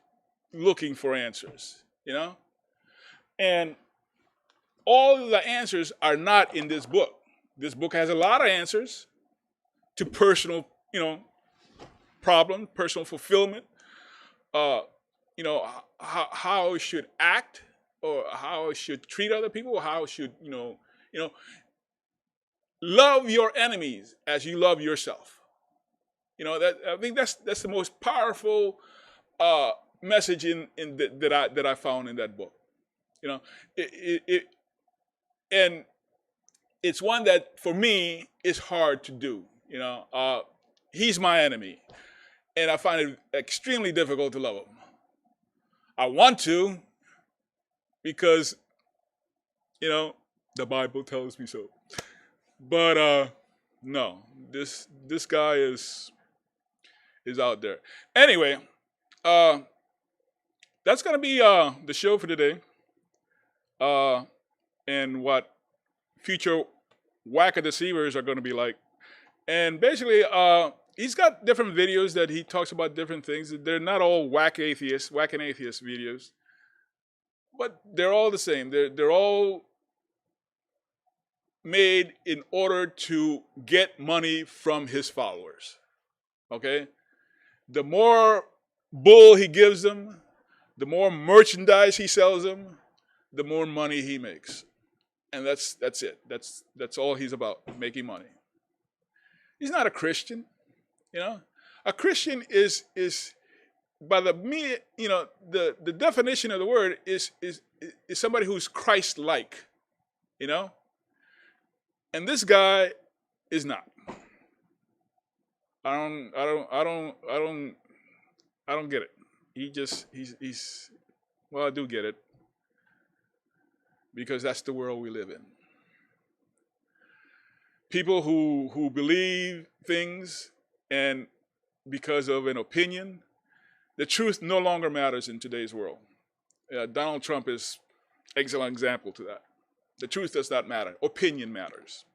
looking for answers, And all the answers are not in this book. This book has a lot of answers to personal, problem, personal fulfillment. How I should act, or how I should treat other people, or how I should, love your enemies as you love yourself. I think that's the most powerful message that I found in that book. And it's one that for me is hard to do. He's my enemy, and I find it extremely difficult to love him. I want to, because the Bible tells me so. But no, this guy is out there. Anyway, that's gonna be the show for today. And what future Whack-A-Deceivers are going to be like. And basically, he's got different videos that he talks about different things. They're not all Whack and Atheist videos, but they're all the same. They're all made in order to get money from his followers. Okay? The more bull he gives them, the more merchandise he sells them, the more money he makes. And that's it. That's all he's about, making money. He's not a Christian, A Christian is by the definition of the word is somebody who's Christ-like, And this guy is not. I don't get it. He's well, I do get it. Because that's the world we live in. People who believe things, and because of an opinion, the truth no longer matters in today's world. Donald Trump is an excellent example to that. The truth does not matter. Opinion matters.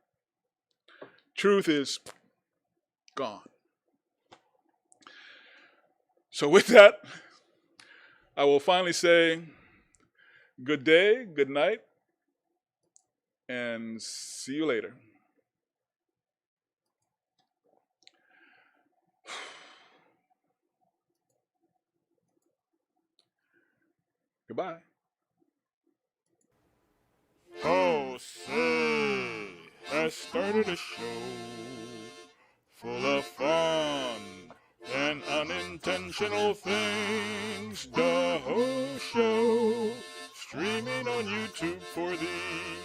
Truth is gone. So with that, I will finally say good day, good night, and see you later. Goodbye. Jose has started a show full of fun and unintentional things. DaHoShow, streaming on YouTube for thee.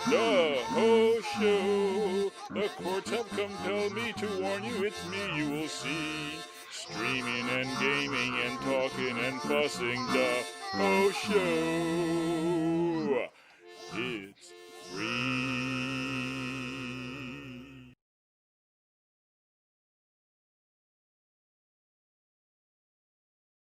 DaHoShow, the courts have compelled me to warn you, it's me you will see. Streaming and gaming and talking and fussing. DaHoShow.